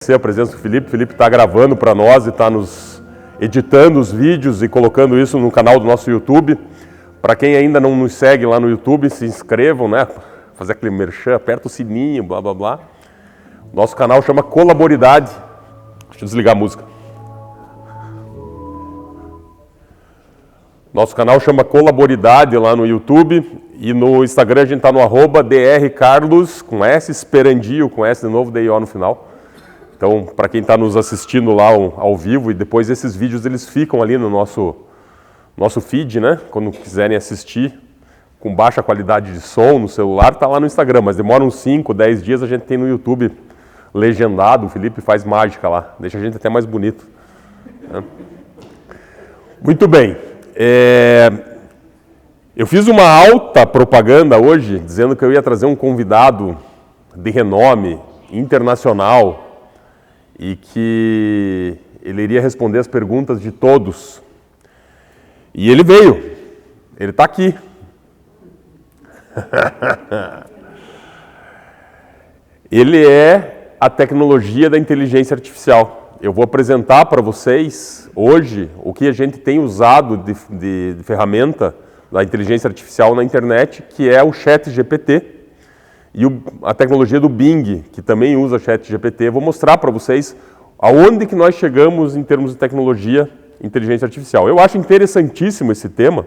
A presença do Felipe. O Felipe está gravando para nós e está nos editando os vídeos e colocando isso no canal do nosso YouTube. Para quem ainda não nos segue lá no YouTube, se inscrevam, né? Fazer aquele merchan, aperta o sininho, blá blá blá. Nosso canal chama Colaboridade. Deixa eu desligar a música. Nosso canal chama Colaboridade lá no YouTube e no Instagram a gente está no @drcarlos com S, Esperandio com S de novo, DIO no final. Então, para quem está nos assistindo lá ao vivo, e depois esses vídeos eles ficam ali no nosso feed, né? Quando quiserem assistir com baixa qualidade de som no celular, está lá no Instagram, mas demora uns 5, 10 dias, a gente tem no YouTube legendado, o Felipe faz mágica lá, deixa a gente até mais bonito. Né? Muito bem. Eu fiz uma alta propaganda hoje, dizendo que eu ia trazer um convidado de renome internacional, e que ele iria responder as perguntas de todos. E ele veio. Ele está aqui. Ele é a tecnologia da inteligência artificial. Eu vou apresentar para vocês hoje o que a gente tem usado de ferramenta da inteligência artificial na internet, que é o ChatGPT. E a tecnologia do Bing, que também usa ChatGPT. Eu vou mostrar para vocês aonde que nós chegamos em termos de tecnologia inteligência artificial. Eu acho interessantíssimo esse tema,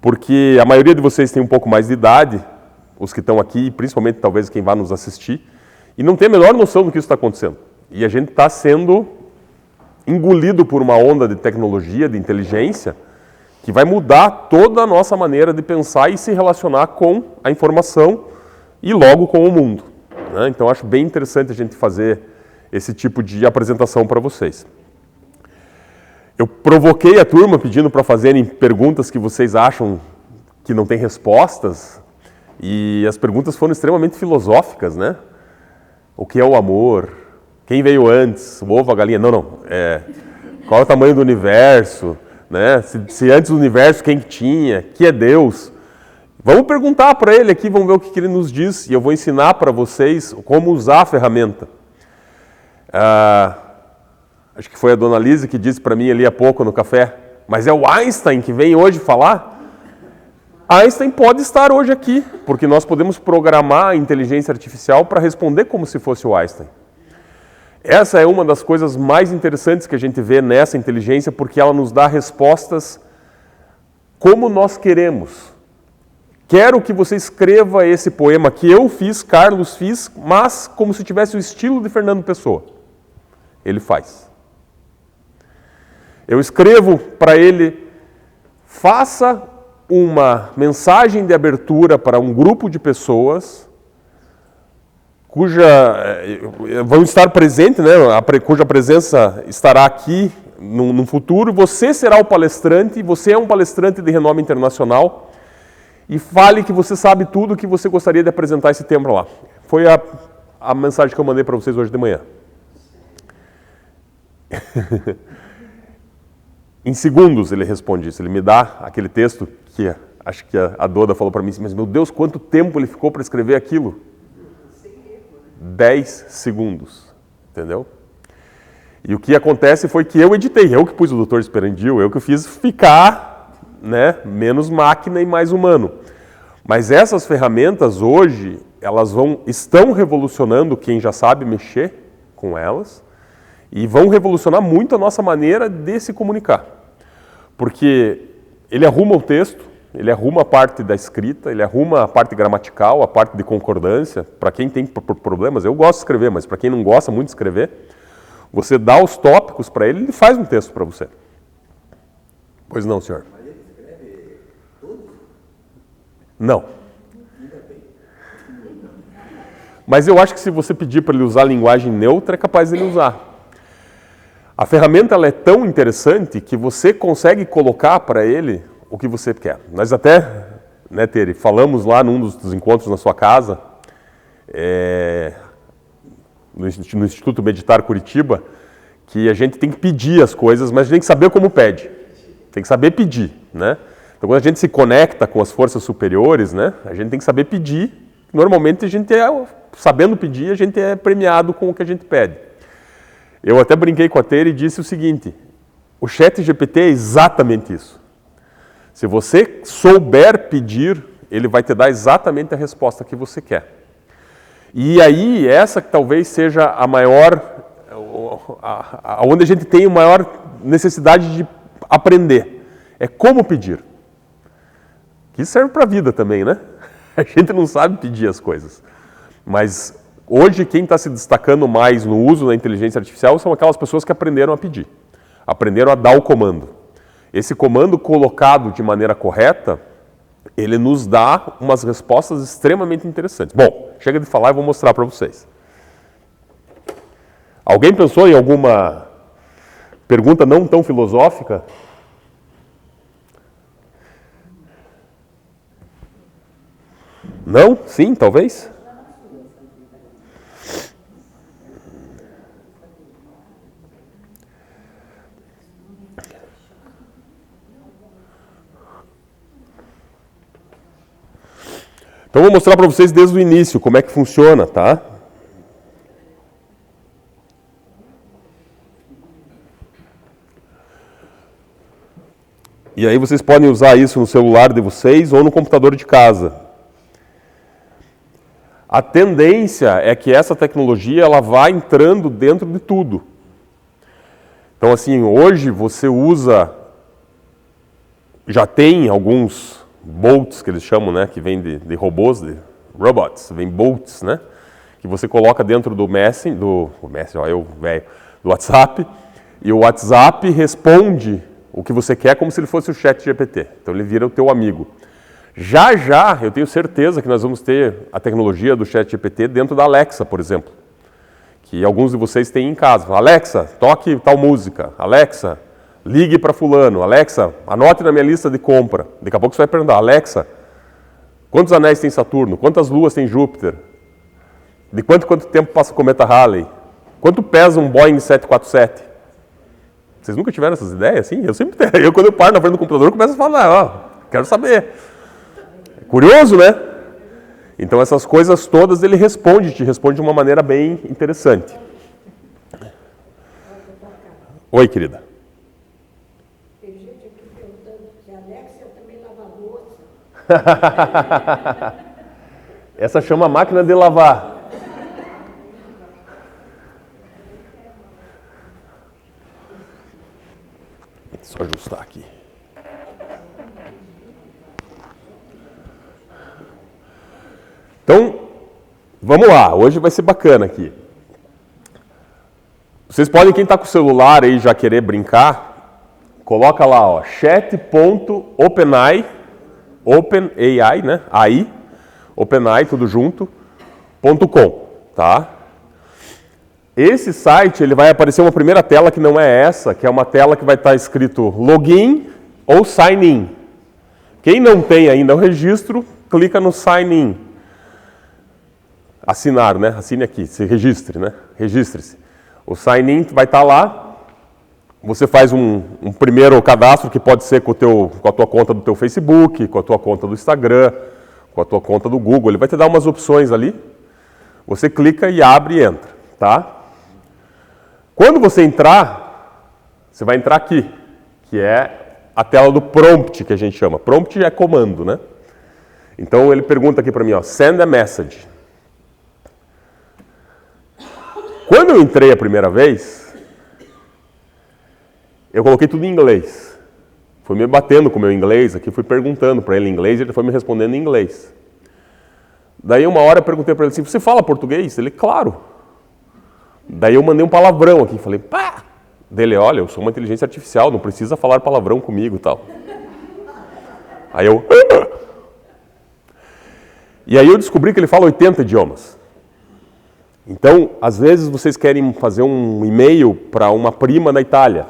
porque a maioria de vocês tem um pouco mais de idade, os que estão aqui, principalmente talvez quem vai nos assistir, e não tem a menor noção do que isso está acontecendo. E a gente está sendo engolido por uma onda de tecnologia, de inteligência, que vai mudar toda a nossa maneira de pensar e se relacionar com a informação e logo com o mundo. Né? Então, acho bem interessante a gente fazer esse tipo de apresentação para vocês. Eu provoquei a turma pedindo para fazerem perguntas que vocês acham que não tem respostas, e as perguntas foram extremamente filosóficas, né? O que é o amor? Quem veio antes? O ovo, a galinha? Não. Qual é o tamanho do universo? Né? Se antes do universo, quem tinha? Que é Deus? Vamos perguntar para ele aqui, vamos ver o que ele nos diz, e eu vou ensinar para vocês como usar a ferramenta. Acho que foi a dona Lise que disse para mim ali há pouco no café, mas é o Einstein que vem hoje falar? Einstein pode estar hoje aqui, porque nós podemos programar a inteligência artificial para responder como se fosse o Einstein. Essa é uma das coisas mais interessantes que a gente vê nessa inteligência, porque ela nos dá respostas como nós queremos. Quero que você escreva esse poema que eu fiz, Carlos fiz, mas como se tivesse o estilo de Fernando Pessoa. Ele faz. Eu escrevo para ele, faça uma mensagem de abertura para um grupo de pessoas vão estar presentes, né, cuja presença estará aqui no futuro. Você será o palestrante, você é um palestrante de renome internacional, e fale que você sabe tudo que você gostaria de apresentar esse tema lá. Foi a mensagem que eu mandei para vocês hoje de manhã. Em segundos ele responde isso. Ele me dá aquele texto que acho que a Doda falou para mim, mas meu Deus, quanto tempo ele ficou para escrever aquilo? 10 segundos. Entendeu? E o que acontece foi que eu editei, eu que pus o Dr. Esperandio, eu que fiz ficar, né, menos máquina e mais humano. Mas essas ferramentas hoje, elas estão revolucionando quem já sabe mexer com elas e vão revolucionar muito a nossa maneira de se comunicar. Porque ele arruma o texto, ele arruma a parte da escrita, ele arruma a parte gramatical, a parte de concordância. Para quem tem problemas, eu gosto de escrever, mas para quem não gosta muito de escrever, você dá os tópicos para ele faz um texto para você. Pois não, senhor? Não. Mas eu acho que se você pedir para ele usar a linguagem neutra, é capaz de ele usar. A ferramenta ela é tão interessante que você consegue colocar para ele o que você quer. Nós até, né, Tere, falamos lá num dos encontros na sua casa, no Instituto Meditar Curitiba, que a gente tem que pedir as coisas, mas a gente tem que saber como pede. Tem que saber pedir, né? Então, quando a gente se conecta com as forças superiores, né, a gente tem que saber pedir. Normalmente, sabendo pedir, a gente é premiado com o que a gente pede. Eu até brinquei com a Tere e disse o seguinte, o ChatGPT é exatamente isso. Se você souber pedir, ele vai te dar exatamente a resposta que você quer. E aí, essa que talvez seja a maior, onde a gente tem a maior necessidade de aprender, é como pedir. Que serve para a vida também, né? A gente não sabe pedir as coisas. Mas hoje quem está se destacando mais no uso da inteligência artificial são aquelas pessoas que aprenderam a pedir. Aprenderam a dar o comando. Esse comando colocado de maneira correta, ele nos dá umas respostas extremamente interessantes. Bom, chega de falar e vou mostrar para vocês. Alguém pensou em alguma pergunta não tão filosófica? Não? Sim, talvez? Então, vou mostrar para vocês desde o início como é que funciona, tá? E aí vocês podem usar isso no celular de vocês ou no computador de casa. A tendência é que essa tecnologia ela vá entrando dentro de tudo. Então, assim, hoje você usa, já tem alguns bolts que eles chamam, né, que vem de robôs, de robots, vem bolts, né, que você coloca dentro do Messenger, do WhatsApp, e o WhatsApp responde o que você quer como se ele fosse o ChatGPT. Então ele vira o teu amigo. Já já, eu tenho certeza que nós vamos ter a tecnologia do ChatGPT dentro da Alexa, por exemplo, que alguns de vocês têm em casa. Alexa, toque tal música. Alexa, ligue para fulano. Alexa, anote na minha lista de compra. Daqui a pouco você vai perguntar, Alexa, quantos anéis tem Saturno? Quantas luas tem Júpiter? De quanto tempo passa o cometa Halley? Quanto pesa um Boeing 747? Vocês nunca tiveram essas ideias assim? Eu sempre tenho. Eu, quando eu paro na frente do computador, eu começo a falar, ó, quero saber. Curioso, né? Então essas coisas todas ele te responde de uma maneira bem interessante. Oi, querida. Tem gente aqui perguntando se a Alexa também lava louça. Essa chama máquina de lavar. Só ajustar aqui. Então, vamos lá. Hoje vai ser bacana aqui. Vocês podem, quem está com o celular aí já querer brincar, coloca lá, ó, chat.openai, OpenAI, né? AI, OpenAI, tudo junto, .com, tá? Esse site, ele vai aparecer uma primeira tela que não é essa, que é uma tela que vai estar escrito login ou sign in. Quem não tem ainda o registro, clica no sign in. Assinar, né? Assine aqui, se registre, né? Registre-se. O sign in vai estar lá. Você faz um primeiro cadastro que pode ser com a tua conta do teu Facebook, com a tua conta do Instagram, com a tua conta do Google. Ele vai te dar umas opções ali. Você clica e abre e entra, tá? Quando você entrar, você vai entrar aqui, que é a tela do prompt, que a gente chama. Prompt é comando, né? Então ele pergunta aqui para mim, ó, send a message. Quando eu entrei a primeira vez, eu coloquei tudo em inglês. Fui me batendo com o meu inglês aqui, fui perguntando para ele em inglês e ele foi me respondendo em inglês. Daí uma hora eu perguntei para ele assim, você fala português? Ele, claro. Daí eu mandei um palavrão aqui, falei, pá! Dele, olha, eu sou uma inteligência artificial, não precisa falar palavrão comigo e tal. Aí eu... E aí eu descobri que ele fala 80 idiomas. Então, às vezes vocês querem fazer um e-mail para uma prima da Itália.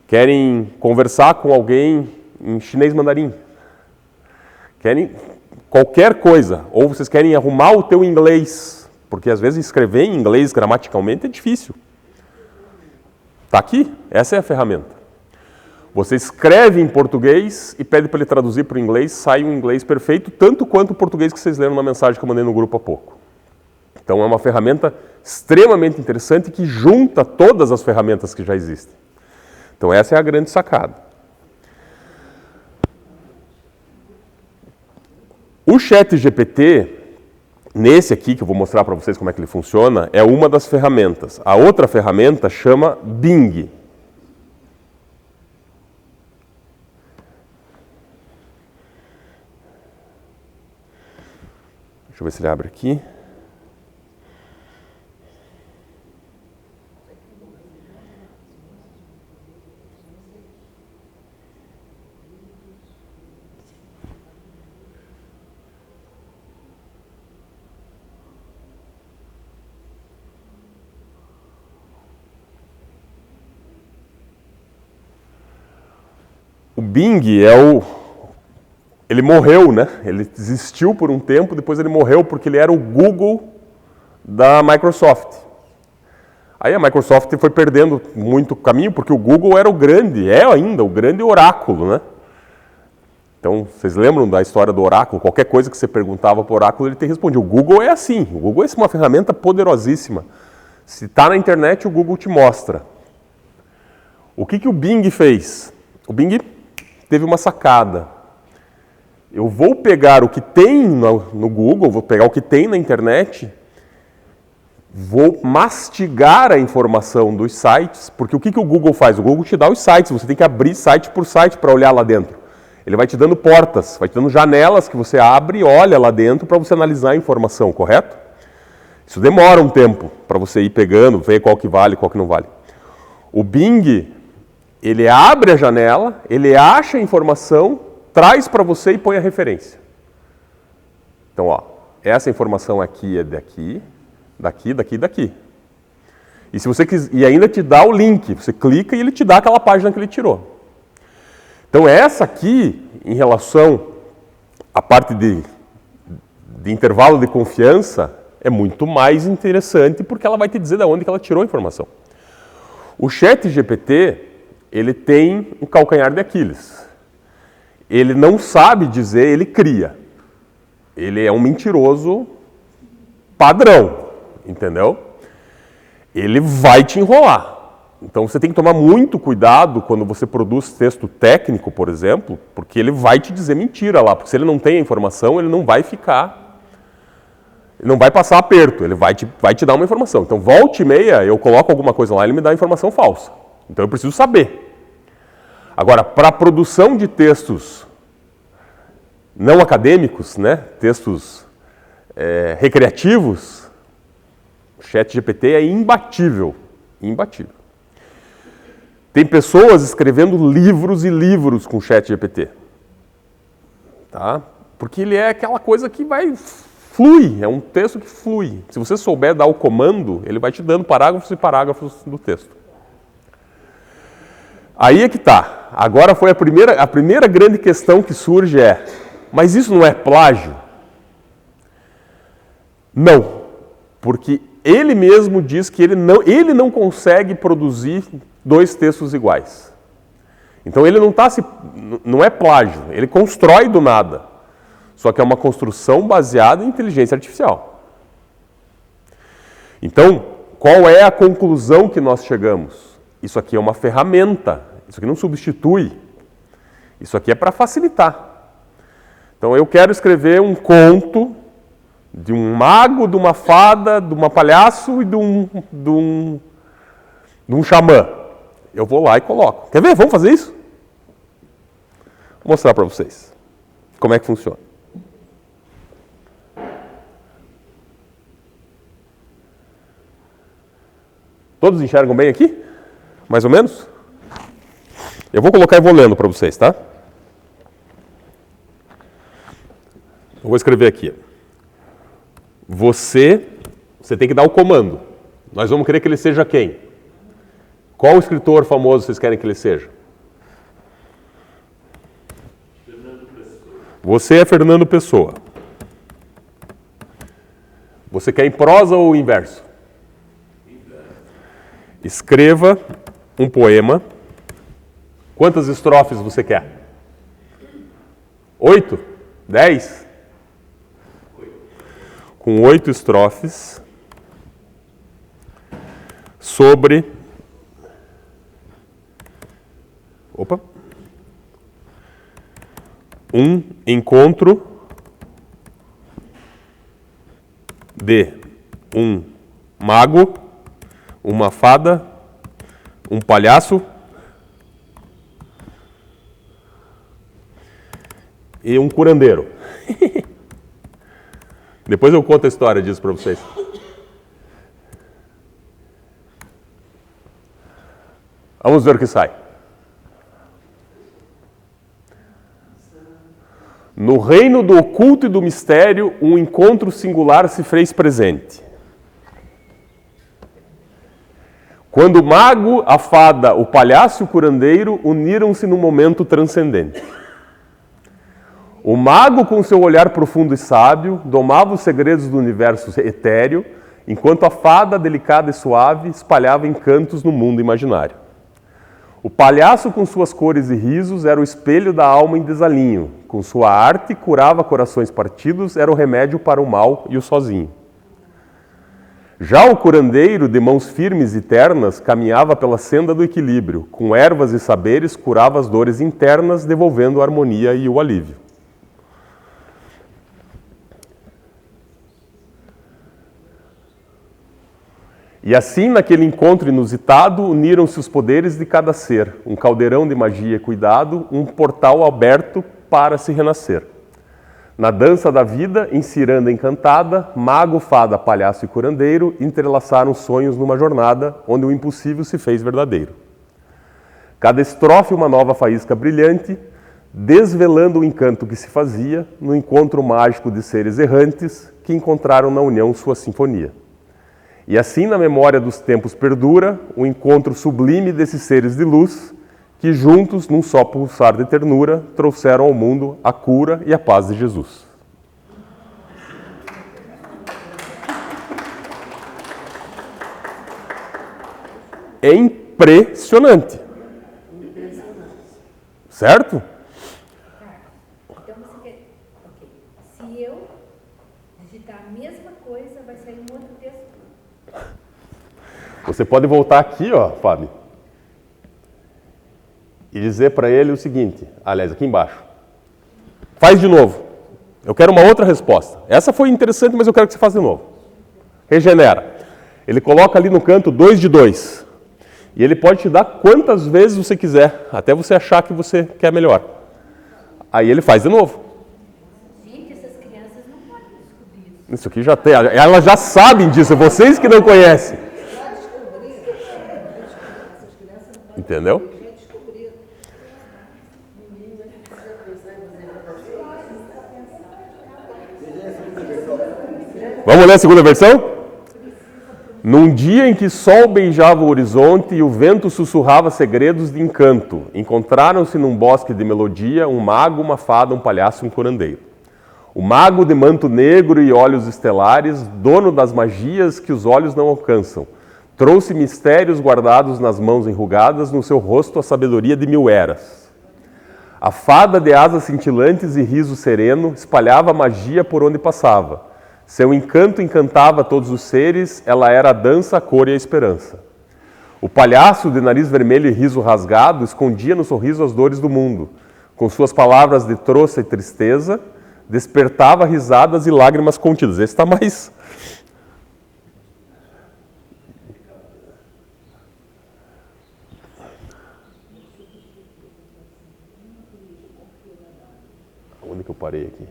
Querem conversar com alguém em chinês mandarim. Querem qualquer coisa. Ou vocês querem arrumar o teu inglês. Porque às vezes escrever em inglês gramaticalmente é difícil. Está aqui, essa é a ferramenta. Você escreve em português e pede para ele traduzir para o inglês, sai um inglês perfeito, tanto quanto o português que vocês leram na mensagem que eu mandei no grupo há pouco. Então é uma ferramenta extremamente interessante que junta todas as ferramentas que já existem. Então essa é a grande sacada. O ChatGPT, nesse aqui que eu vou mostrar para vocês como é que ele funciona, é uma das ferramentas. A outra ferramenta chama Bing. Deixa eu ver se ele abre aqui. O Bing ele morreu, né? Ele existiu por um tempo, depois ele morreu porque ele era o Google da Microsoft. Aí a Microsoft foi perdendo muito caminho, porque o Google era o grande, é ainda o grande oráculo, né? Então, vocês lembram da história do oráculo? Qualquer coisa que você perguntava para o oráculo, ele te respondia. O Google é assim, o Google é uma ferramenta poderosíssima. Se está na internet, o Google te mostra. O que o Bing fez? O Bing teve uma sacada. Eu vou pegar o que tem no Google, vou pegar o que tem na internet, vou mastigar a informação dos sites, porque o que o Google faz? O Google te dá os sites, você tem que abrir site por site para olhar lá dentro. Ele vai te dando portas, vai te dando janelas que você abre e olha lá dentro para você analisar a informação, correto? Isso demora um tempo para você ir pegando, ver qual que vale, qual que não vale. O Bing, ele abre a janela, ele acha a informação, traz para você e põe a referência. Então, ó, essa informação aqui é daqui, daqui, daqui, daqui. E se você quiser, e ainda te dá o link, você clica e ele te dá aquela página que ele tirou. Então essa aqui, em relação à parte de intervalo de confiança, é muito mais interessante porque ela vai te dizer de onde que ela tirou a informação. O ChatGPT, ele tem um calcanhar de Aquiles. Ele não sabe dizer, ele cria. Ele é um mentiroso padrão, entendeu? Ele vai te enrolar. Então você tem que tomar muito cuidado quando você produz texto técnico, por exemplo, porque ele vai te dizer mentira lá, porque se ele não tem a informação, ele não vai ficar, ele não vai passar aperto, ele vai te dar uma informação. Então volta e meia, eu coloco alguma coisa lá, ele me dá informação falsa. Então eu preciso saber. Agora, para a produção de textos não acadêmicos, né, textos recreativos, o ChatGPT é imbatível, imbatível. Tem pessoas escrevendo livros e livros com o ChatGPT. Tá? Porque ele é aquela coisa que flui, é um texto que flui. Se você souber dar o comando, ele vai te dando parágrafos e parágrafos do texto. Aí é que tá. Agora foi a primeira grande questão que surge mas isso não é plágio? Não, porque ele mesmo diz que ele não consegue produzir dois textos iguais. Então ele não é plágio, ele constrói do nada. Só que é uma construção baseada em inteligência artificial. Então, qual é a conclusão que nós chegamos? Isso aqui é uma ferramenta, isso aqui não substitui. Isso aqui é para facilitar. Então eu quero escrever um conto de um mago, de uma fada, de uma palhaço e de um xamã. Eu vou lá e coloco. Quer ver? Vamos fazer isso? Vou mostrar para vocês como é que funciona. Todos enxergam bem aqui? Mais ou menos? Eu vou colocar e vou lendo para vocês, tá? Eu vou escrever aqui. Você tem que dar o comando. Nós vamos querer que ele seja quem? Qual escritor famoso vocês querem que ele seja? Fernando Pessoa. Você é Fernando Pessoa. Você quer em prosa ou em verso? Escreva um poema. Quantas estrofes você quer? 8? 10? 8. Com 8 estrofes, sobre um encontro de um mago, uma fada, um palhaço e um curandeiro. Depois eu conto a história disso para vocês. Vamos ver o que sai. No reino do oculto e do mistério, um encontro singular se fez presente. Quando o mago, a fada, o palhaço e o curandeiro uniram-se num momento transcendente. O mago, com seu olhar profundo e sábio, domava os segredos do universo etéreo, enquanto a fada, delicada e suave, espalhava encantos no mundo imaginário. O palhaço, com suas cores e risos, era o espelho da alma em desalinho. Com sua arte, curava corações partidos, era o remédio para o mal e o sozinho. Já o curandeiro, de mãos firmes e ternas, caminhava pela senda do equilíbrio. Com ervas e saberes, curava as dores internas, devolvendo a harmonia e o alívio. E assim, naquele encontro inusitado, uniram-se os poderes de cada ser, um caldeirão de magia e cuidado, um portal aberto para se renascer. Na dança da vida, em ciranda encantada, mago, fada, palhaço e curandeiro entrelaçaram sonhos numa jornada onde o impossível se fez verdadeiro. Cada estrofe uma nova faísca brilhante, desvelando o encanto que se fazia no encontro mágico de seres errantes que encontraram na união sua sinfonia. E assim, na memória dos tempos perdura, o encontro sublime desses seres de luz, que juntos, num só pulsar de ternura, trouxeram ao mundo a cura e a paz de Jesus. É impressionante. Certo? Então você quer... Ok. Se eu digitar a mesma coisa, vai sair um outro texto. Você pode voltar aqui, ó, Fábio, e dizer para ele o seguinte, aliás, aqui embaixo. Faz de novo. Eu quero uma outra resposta. Essa foi interessante, mas eu quero que você faça de novo. Regenera. Ele coloca ali no canto 2 de 2. E ele pode te dar quantas vezes você quiser, até você achar que você quer melhor. Aí ele faz de novo. Gente, essas crianças não podem descobrir isso. Isso aqui já tem. Elas já sabem disso, vocês que não conhecem. Entendeu? Vamos ler a segunda versão? Num dia em que sol beijava o horizonte e o vento sussurrava segredos de encanto, encontraram-se num bosque de melodia um mago, uma fada, um palhaço e um curandeiro. O mago de manto negro e olhos estelares, dono das magias que os olhos não alcançam, trouxe mistérios guardados nas mãos enrugadas, no seu rosto a sabedoria de 1000 eras. A fada de asas cintilantes e riso sereno espalhava magia por onde passava. Seu encanto encantava todos os seres, ela era a dança, a cor e a esperança. O palhaço de nariz vermelho e riso rasgado escondia no sorriso as dores do mundo. Com suas palavras de trouxa e tristeza, despertava risadas e lágrimas contidas. Esse está mais... Onde que eu parei aqui?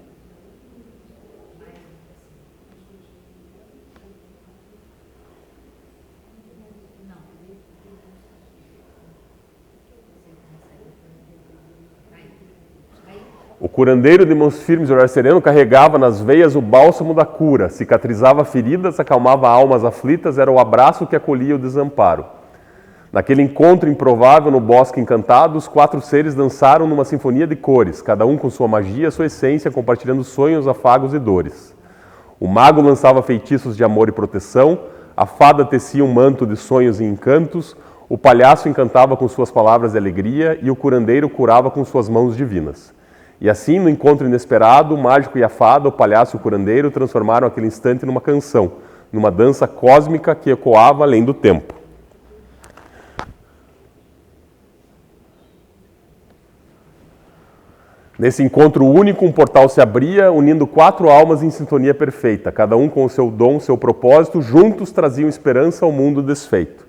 O curandeiro de mãos firmes e olhar sereno carregava nas veias o bálsamo da cura, cicatrizava feridas, acalmava almas aflitas, era o abraço que acolhia o desamparo. Naquele encontro improvável no bosque encantado, os 4 seres dançaram numa sinfonia de cores, cada um com sua magia, sua essência, compartilhando sonhos, afagos e dores. O mago lançava feitiços de amor e proteção, a fada tecia um manto de sonhos e encantos, o palhaço encantava com suas palavras de alegria e o curandeiro curava com suas mãos divinas. E assim, no encontro inesperado, o mágico e a fada, o palhaço e o curandeiro transformaram aquele instante numa canção, numa dança cósmica que ecoava além do tempo. Nesse encontro único, um portal se abria, unindo 4 almas em sintonia perfeita, cada um com o seu dom, seu propósito, juntos traziam esperança ao mundo desfeito.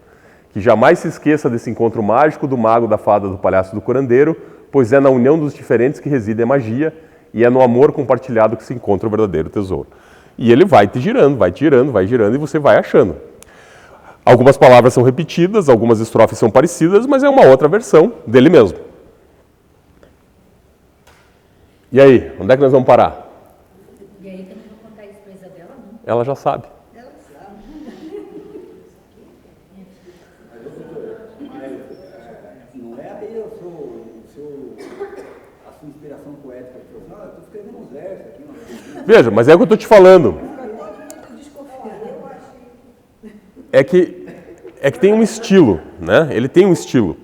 Que jamais se esqueça desse encontro mágico do mago, da fada, do palhaço, do curandeiro, pois é na união dos diferentes que reside a magia e é no amor compartilhado que se encontra o verdadeiro tesouro. E ele vai te girando, vai girando e você vai achando. Algumas palavras são repetidas, algumas estrofes são parecidas, mas é uma outra versão dele mesmo. E aí, onde é que nós vamos parar? E aí também vou contar isso pra Isabela, não? Ela já sabe. Ela sabe. Não é aí a sua inspiração poética. Eu estou escrevendo uns versos aqui. Veja, mas é o que eu estou te falando. É que tem um estilo, né? Ele tem um estilo.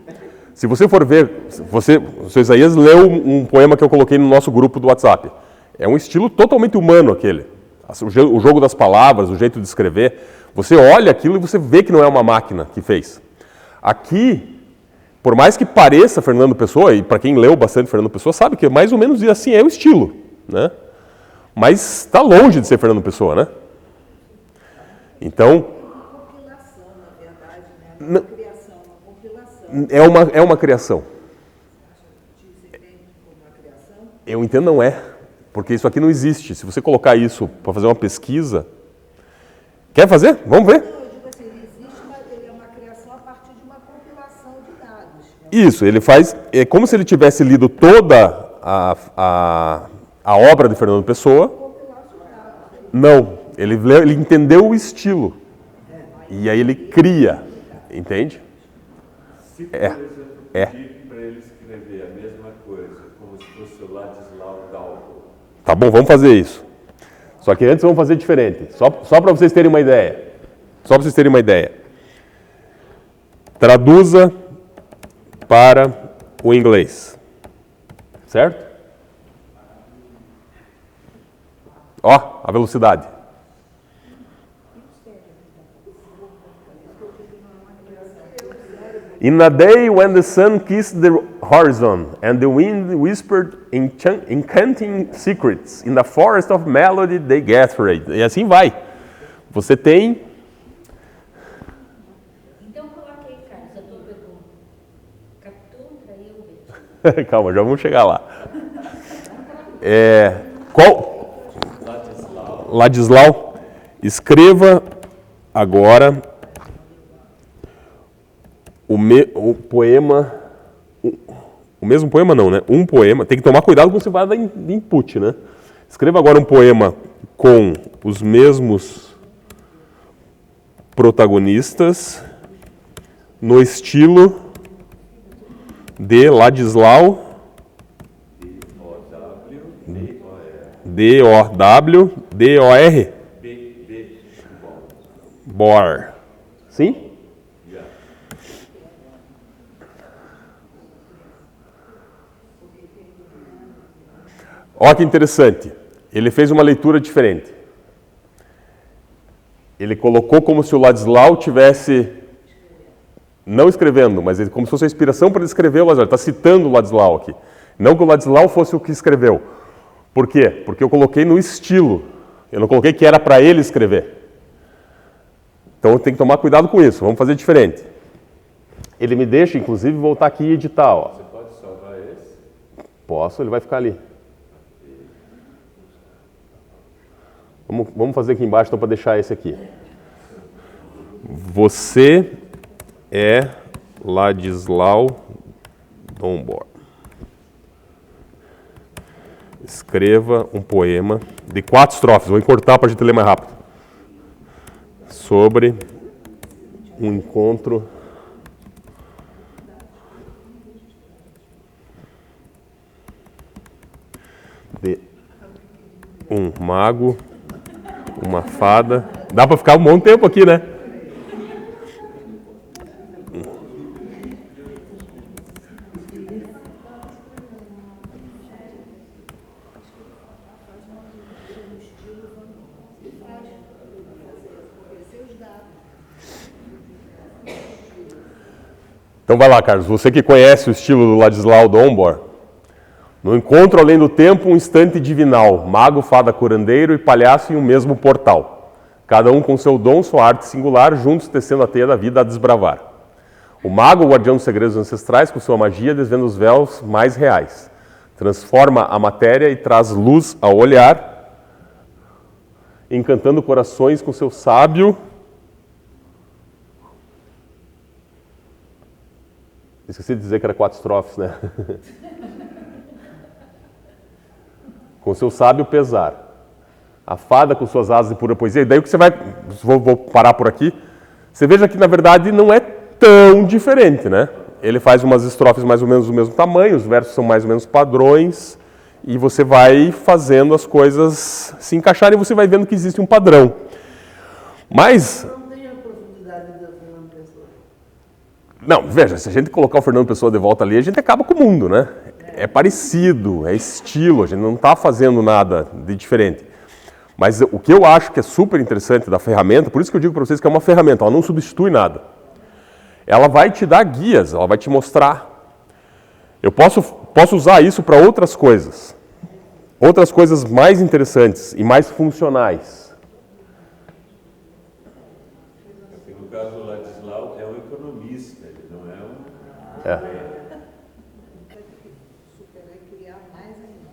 Se você for ver, o seu Isaías leu um poema que eu coloquei no nosso grupo do WhatsApp. É um estilo totalmente humano aquele. O jogo das palavras, o jeito de escrever. Você olha aquilo e você vê que não é uma máquina que fez. Aqui, por mais que pareça Fernando Pessoa, e para quem leu bastante Fernando Pessoa, sabe que mais ou menos assim é o estilo, né? Mas está longe de ser Fernando Pessoa, né? Então... Compilação, na verdade, né? Não, Criação, uma compilação. é uma criação. Você entende como uma criação? Eu entendo não é, porque isso aqui não existe. Se você colocar isso para fazer uma pesquisa... Quer fazer? Vamos ver? Não, eu digo assim, ele existe, mas ele é uma criação a partir de uma compilação de dados. Né? Isso, ele faz... É como se ele tivesse lido toda a obra de Fernando Pessoa. Compilar os dados. Não, ele entendeu o estilo. E aí ele cria, entende? Se, por É, exemplo, é. pedir para ele escrever a mesma coisa, como se fosse o Ladislau Dalbo, Tá bom, vamos fazer isso. Só que antes vamos fazer diferente. Só para vocês terem uma ideia. Só para vocês terem uma ideia. Traduza para o inglês. Certo? Ó, a velocidade. In a day when the sun kissed the horizon and the wind whispered enchanting secrets, in the forest of melody they gathered. E assim vai. Você tem... Então coloque aí, Carlos, a tua pergunta. Captura aí o vídeo. Calma, já vamos chegar lá. Ladislau. Escreva agora o poema... O mesmo poema não, né? Um poema. Tem que tomar cuidado quando você vai dar input, né? Escreva agora um poema com os mesmos protagonistas no estilo de Ladislau D-O-W D-O-R Bor. Sim? Olha que interessante. Ele fez uma leitura diferente. Ele colocou como se o Ladislau tivesse, não escrevendo, mas como se fosse a inspiração para ele escrever o Ladislau. Ele está citando o Ladislau aqui. Não que o Ladislau fosse o que escreveu. Por quê? Porque eu coloquei no estilo. Eu não coloquei que era para ele escrever. Então tem que tomar cuidado com isso. Vamos fazer diferente. Ele me deixa, inclusive, voltar aqui e editar. Ó. você pode salvar esse? Posso, ele vai ficar ali. Vamos fazer aqui embaixo então para deixar esse aqui. Você é Ladislau Dombor. Escreva um poema de 4 estrofes. Vou encurtar para a gente ler mais rápido. Sobre um encontro de um mago, uma fada. Dá para ficar um bom tempo aqui, né? Então vai lá, Carlos. Você que conhece o estilo do Ladislau Dombor, No encontro além do tempo, um instante divinal, mago, fada, curandeiro e palhaço em um mesmo portal. Cada um com seu dom, sua arte singular, juntos tecendo a teia da vida a desbravar. O mago, o guardião dos segredos ancestrais, com sua magia desvenda os véus mais reais. Transforma a matéria e traz luz ao olhar, encantando corações com seu sábio... Esqueci de dizer que era 4 estrofes, né? Com seu sábio pesar. A fada com suas asas de pura poesia. E daí o que você vai... Vou parar por aqui. Você veja que, na verdade, não é tão diferente, né? Ele faz umas estrofes mais ou menos do mesmo tamanho, os versos são mais ou menos padrões, e você vai fazendo as coisas se encaixarem e você vai vendo que existe um padrão. Mas... Não tem a profundidade da Fernando Pessoa. Não, veja, se a gente colocar o Fernando Pessoa de volta ali, a gente acaba com o mundo, né? É parecido, é estilo, a gente não está fazendo nada de diferente. Mas o que eu acho que é super interessante da ferramenta, por isso que eu digo para vocês que é uma ferramenta, ela não substitui nada. Ela vai te dar guias, ela vai te mostrar. Eu posso usar isso para outras coisas mais interessantes e mais funcionais. Porque no caso do Ladislau é um economista, ele não é um... Superar e criar mais ainda.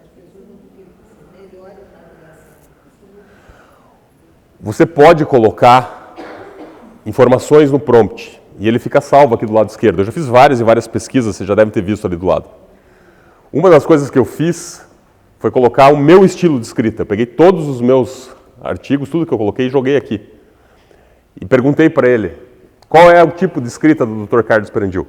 As pessoas não ficam melhores na criação. Você pode colocar informações no prompt e ele fica salvo aqui do lado esquerdo. Eu já fiz várias e várias pesquisas, você já deve ter visto ali do lado. Uma das coisas que eu fiz foi colocar o meu estilo de escrita. Eu peguei todos os meus artigos, tudo que eu coloquei e joguei aqui. E perguntei para ele, qual é o tipo de escrita do Dr. Carlos Perandil?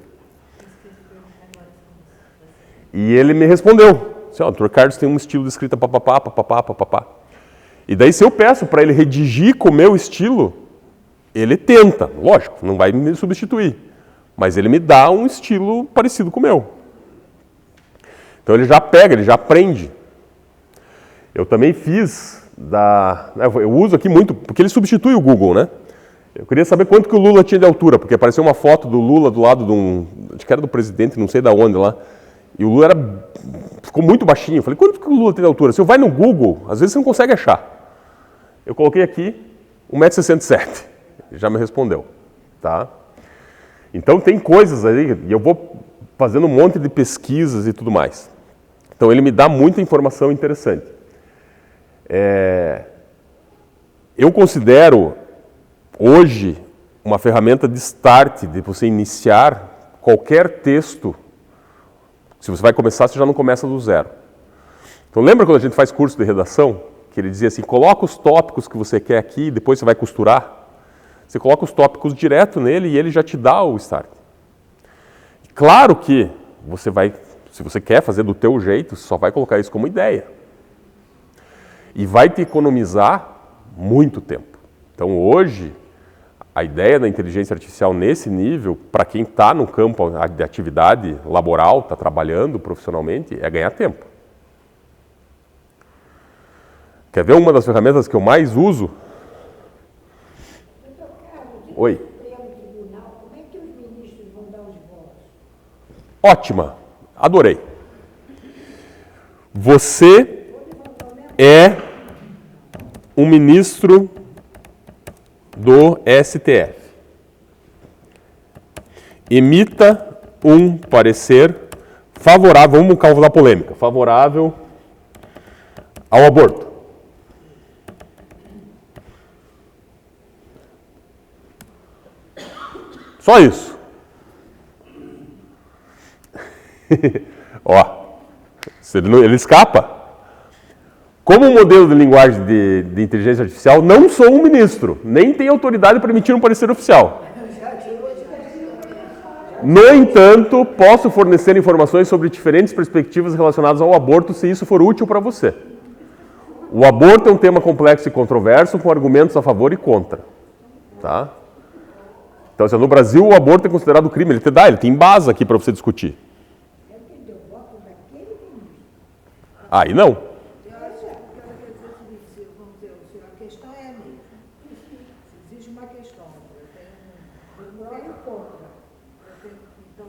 E ele me respondeu, assim, o Dr. Carlos tem um estilo de escrita papapá, papapá, papapá. E daí se eu peço para ele redigir com o meu estilo, ele tenta, lógico, não vai me substituir, mas ele me dá um estilo parecido com o meu. Então ele já pega, ele já aprende. Eu também fiz eu uso aqui muito, porque ele substitui o Google, né? Eu queria saber quanto que o Lula tinha de altura, porque apareceu uma foto do Lula do lado acho que era do presidente, não sei da onde lá, e o Lula ficou muito baixinho. Eu falei, quanto que o Lula tem de altura? Se eu vai no Google, às vezes você não consegue achar. Eu coloquei aqui 1,67 m. Já me respondeu, tá? Então tem coisas aí, e eu vou fazendo um monte de pesquisas e tudo mais. Então ele me dá muita informação interessante. Eu considero hoje uma ferramenta de start, de você iniciar qualquer texto. Se você vai começar, você já não começa do zero. Então lembra quando a gente faz curso de redação, que ele dizia assim, coloca os tópicos que você quer aqui, depois você vai costurar? Você coloca os tópicos direto nele e ele já te dá o start. Claro que se você quer fazer do teu jeito, você só vai colocar isso como ideia. E vai te economizar muito tempo. Então hoje, a ideia da inteligência artificial nesse nível, para quem está no campo de atividade laboral, está trabalhando profissionalmente, é ganhar tempo. Quer ver uma das ferramentas que eu mais uso? Oi. Como é que os ministros vão dar os votos? Ótima. Adorei. Você é um ministro do STF. Emita um parecer favorável, vamos causar polêmica, favorável ao aborto. Só isso. Ó, ele escapa. Como modelo de linguagem de inteligência artificial, não sou um ministro, nem tenho autoridade para emitir um parecer oficial. No entanto, posso fornecer informações sobre diferentes perspectivas relacionadas ao aborto, se isso for útil para você. O aborto é um tema complexo e controverso, com argumentos a favor e contra. Tá? Então, no Brasil, o aborto é considerado crime. Ele tem base aqui para você discutir. Aí não. Eu acho que ela quer dizer o seguinte, vamos dizer, a questão é a mesma. Se existe uma questão, eu tenho um pró e um contra. Então,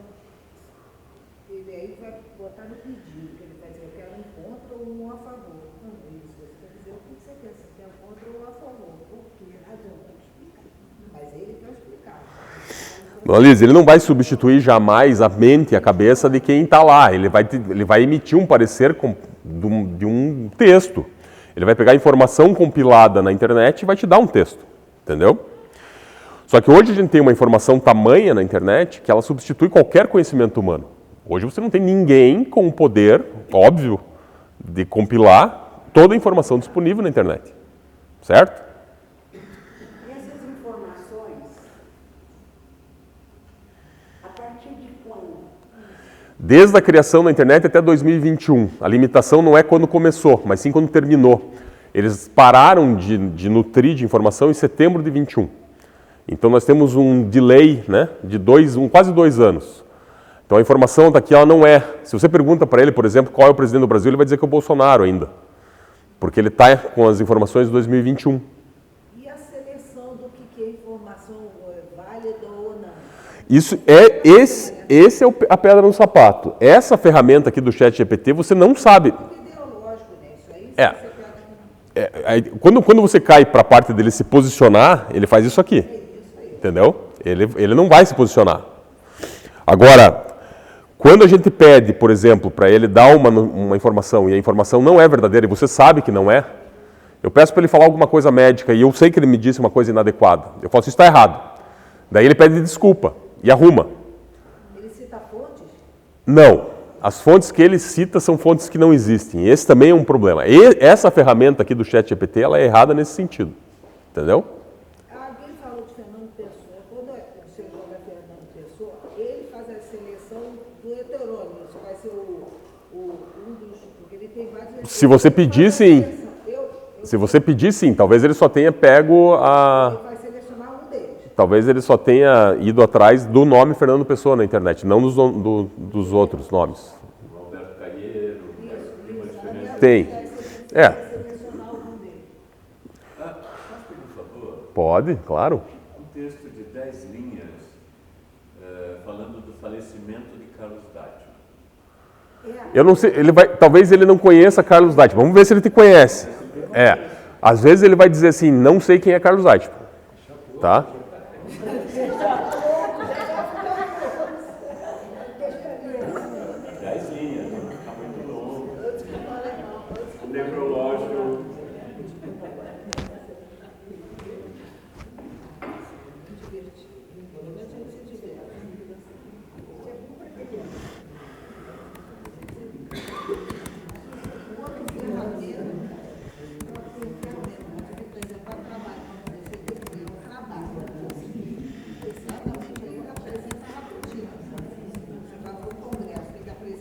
ele aí vai botar no pedido, que ele vai dizer, eu quero um contra ou um a favor. Não, isso, você quer dizer o que você quer, você quer um contra ou um a favor. Por que razão? Tem que explicar. Mas ele vai explicar. Dona Liz, ele não vai substituir jamais a mente e a cabeça de quem está lá. Ele vai emitir um parecer de um texto. Ele vai pegar a informação compilada na internet e vai te dar um texto. Entendeu? Só que hoje a gente tem uma informação tamanha na internet que ela substitui qualquer conhecimento humano. Hoje você não tem ninguém com o poder, óbvio, de compilar toda a informação disponível na internet. Certo? E essas informações, a partir de quando? Desde a criação da internet até 2021. A limitação não é quando começou, mas sim quando terminou. Eles pararam de nutrir de informação em setembro de 21. Então nós temos um delay, né, de quase 2 anos. Então a informação daqui ela não é. Se você pergunta para ele, por exemplo, qual é o presidente do Brasil, ele vai dizer que é o Bolsonaro ainda. Porque ele está com as informações de 2021. E a seleção do que é informação válida ou não? Esse é a pedra no sapato. Essa ferramenta aqui do ChatGPT, você não sabe. Ideológico, né? Isso aí, se você pega Quando você cai para a parte dele se posicionar, ele faz isso aqui. Entendeu? Ele não vai se posicionar. Agora, quando a gente pede, por exemplo, para ele dar uma informação e a informação não é verdadeira e você sabe que não é, eu peço para ele falar alguma coisa médica e eu sei que ele me disse uma coisa inadequada. Eu falo, isso está errado. Daí ele pede desculpa e arruma. Ele cita fontes? Não. As fontes que ele cita são fontes que não existem. Esse também é um problema. Essa ferramenta aqui do ChatGPT, ela é errada nesse sentido. Entendeu? Alguém falou de Fernando Pessoa. Quando você joga Fernando Pessoa, ele faz a seleção do heterônimo. Isso vai ser um dos... Porque ele tem vários... Se você pedir, sim. Se você pedir, sim. Talvez ele só tenha pego a... Ele vai selecionar um deles. Talvez ele só tenha ido atrás do nome Fernando Pessoa na internet, não dos outros nomes. Alberto Calheiro, tem uma diferença. Tem. É. Selecionar algum deles. Posso pedir um favor? Pode, claro. Um texto de 10 linhas falando do falecimento de Carlos Dátilo. Eu não sei, talvez ele não conheça Carlos Dait. Vamos ver se ele te conhece. Às vezes ele vai dizer assim, não sei quem é Carlos Dait. Tá?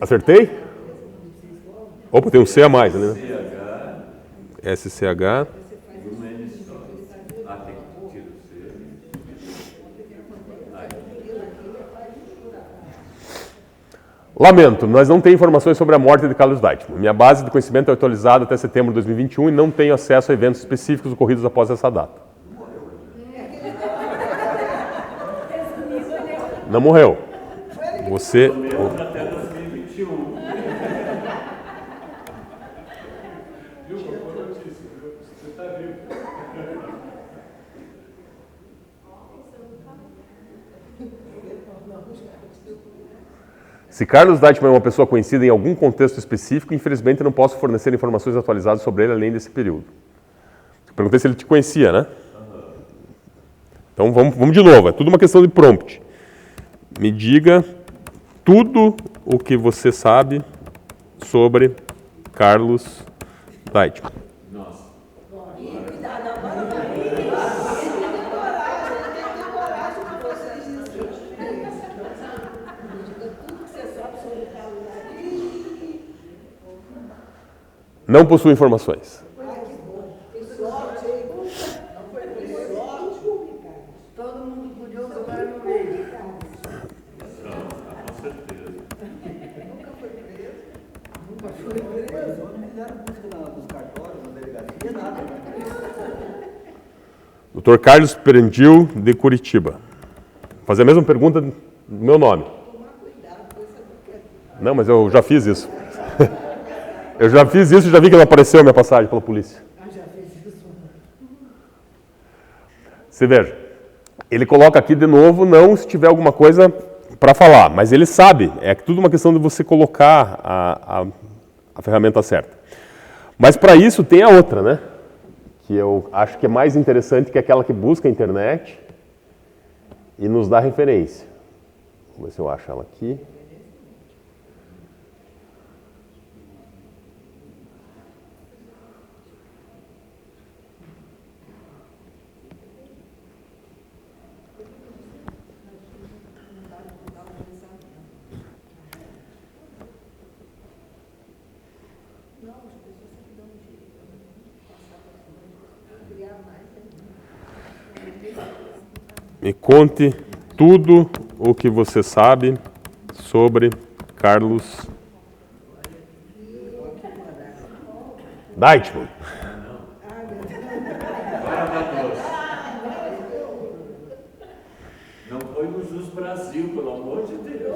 Acertei? Opa, tem um C a mais, né? SCH. E uma N só. Tem que tirar o C. Lamento, nós não temos informações sobre a morte de Carlos Dait. Minha base de conhecimento é atualizada até setembro de 2021 e não tenho acesso a eventos específicos ocorridos após essa data. Não morreu. Você... Até 2021. Se Carlos Deitman é uma pessoa conhecida em algum contexto específico, infelizmente não posso fornecer informações atualizadas sobre ele além desse período. Perguntei se ele te conhecia, né? Então vamos de novo, é tudo uma questão de prompt. Me diga tudo o que você sabe sobre Carlos Deitman. Não possui informações. Todo mundo podia usar no meio. Dr. Carlos Perendil, de Curitiba. Vou fazer a mesma pergunta no meu nome. Não, mas eu já fiz isso. Eu já fiz isso e já vi que não apareceu a minha passagem pela polícia. Já fez isso. Você veja, ele coloca aqui de novo, não se tiver alguma coisa para falar, mas ele sabe, é tudo uma questão de você colocar a ferramenta certa. Mas para isso tem a outra, né? Que eu acho que é mais interessante, que é aquela que busca a internet e nos dá referência. Vamos ver se eu acho ela aqui. Me conte tudo o que você sabe sobre Carlos Deichmann. Não foi no Jus Brasil, pelo amor de Deus.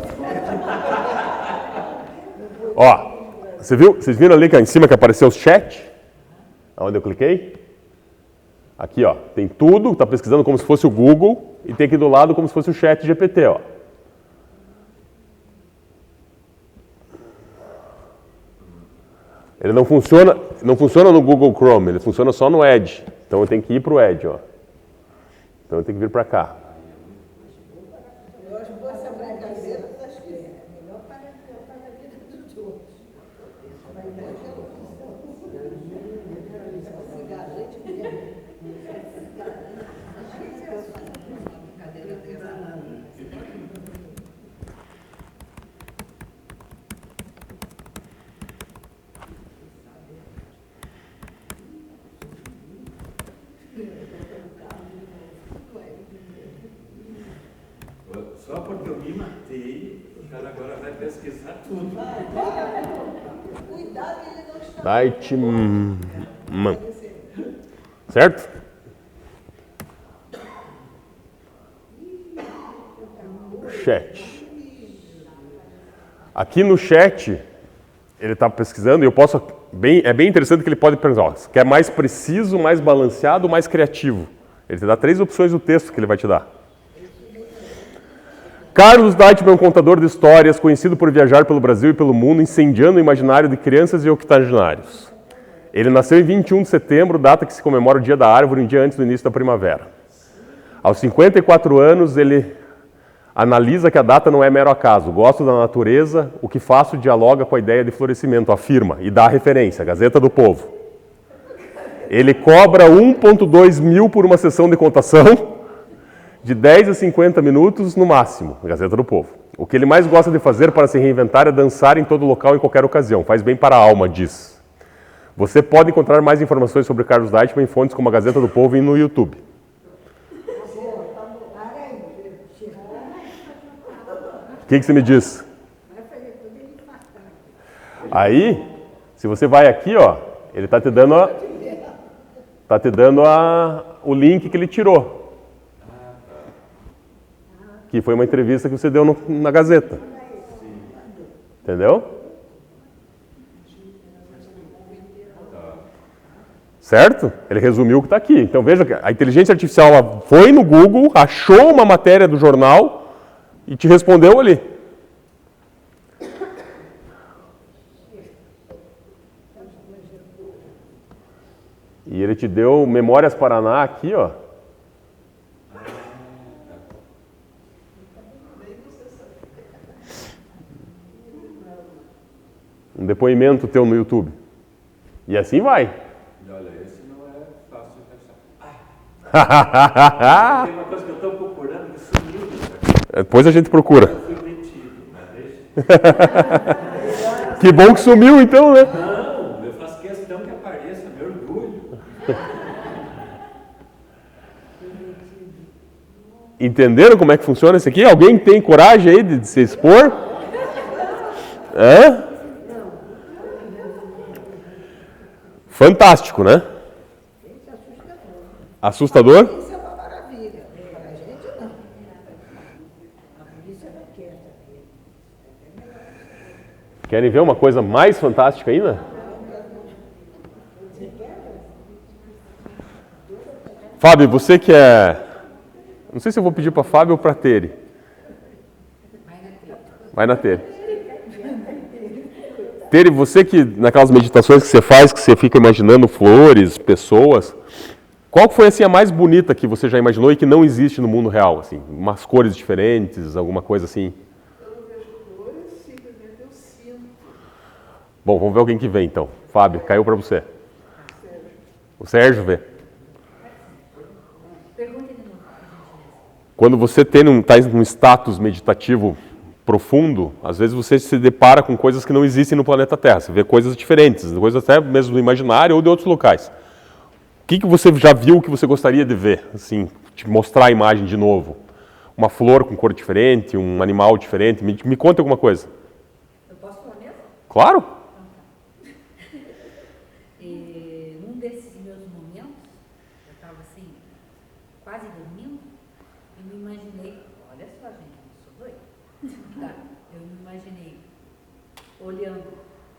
Ó, vocês viram ali que em cima que apareceu o chat? Onde eu cliquei? Aqui, ó, tem tudo, está pesquisando como se fosse o Google e tem aqui do lado como se fosse o chat GPT, ó. Ele não funciona no Google Chrome, ele funciona só no Edge. Então eu tenho que ir para o Edge, ó. Então eu tenho que vir para cá. Eu acho boa essa brincadeira, mas acho que é melhor para a vida dos outros. Mas não se garante mesmo. Brincadeira dessa. Só porque eu me matei, o cara agora vai pesquisar tudo. Cuidado que ele não está. Deichmann. Certo? Chat. Aqui no chat, ele está pesquisando e eu posso... é bem interessante que ele pode perguntar, ó, você quer mais preciso, mais balanceado ou mais criativo? Ele te dá 3 opções do texto que ele vai te dar. Carlos Deichmann é um contador de histórias conhecido por viajar pelo Brasil e pelo mundo, incendiando o imaginário de crianças e octogenários. Ele nasceu em 21 de setembro, data que se comemora o Dia da Árvore, um dia antes do início da primavera. Aos 54 anos, ele analisa que a data não é mero acaso. Gosto da natureza, o que faço dialoga com a ideia de florescimento, afirma, e dá a referência, Gazeta do Povo. Ele cobra 1,2 mil por uma sessão de contação, de 10 a 50 minutos no máximo, Gazeta do Povo. O que ele mais gosta de fazer para se reinventar é dançar em todo local, em qualquer ocasião. Faz bem para a alma, diz. Você pode encontrar mais informações sobre Carlos Deichmann em fontes como a Gazeta do Povo e no YouTube. O que você me diz? Aí, se você vai aqui, ó, ele está te dando, o link que ele tirou. Que foi uma entrevista que você deu na Gazeta. Entendeu? Certo? Ele resumiu o que está aqui. Então veja que a inteligência artificial ela foi no Google, achou uma matéria do jornal e te respondeu ali. E ele te deu Memórias Paraná aqui, ó. Um depoimento teu no YouTube. E assim vai. E olha, esse não é fácil de achar. Tem uma coisa que eu estou procurando que sumiu disso aqui. Depois a gente procura. Eu fui metido, mas deixa. Que bom que sumiu então, né? Não, eu faço questão que apareça, meu orgulho. Entenderam como é que funciona isso aqui? Alguém tem coragem aí de se expor? Hã? Fantástico, né? Assustador? Isso é uma maravilha. Para a gente, não. A polícia não quer. Querem ver uma coisa mais fantástica ainda? Fábio, você que é... Não sei se eu vou pedir para Fábio ou para Tere. Vai na Tere. Tere, você que, naquelas meditações que você faz, que você fica imaginando flores, pessoas, qual foi assim, a mais bonita que você já imaginou e que não existe no mundo real? Assim, umas cores diferentes, alguma coisa assim? Eu não vejo flores, simplesmente eu sinto. Bom, vamos ver alguém que vem então. Fábio, caiu para você. O Sérgio vê. Pergunta de novo. Quando você está num status meditativo profundo, às vezes você se depara com coisas que não existem no planeta Terra. Você vê coisas diferentes, coisas até mesmo do imaginário ou de outros locais. O que você já viu que você gostaria de ver? Assim, te mostrar a imagem de novo. Uma flor com cor diferente, um animal diferente. Me conta alguma coisa. Eu posso falar mesmo? Claro. Num desses meus momentos, eu estava assim, quase dormindo, e me imaginei, olha só gente, eu sou doida. Tá, eu me imaginei olhando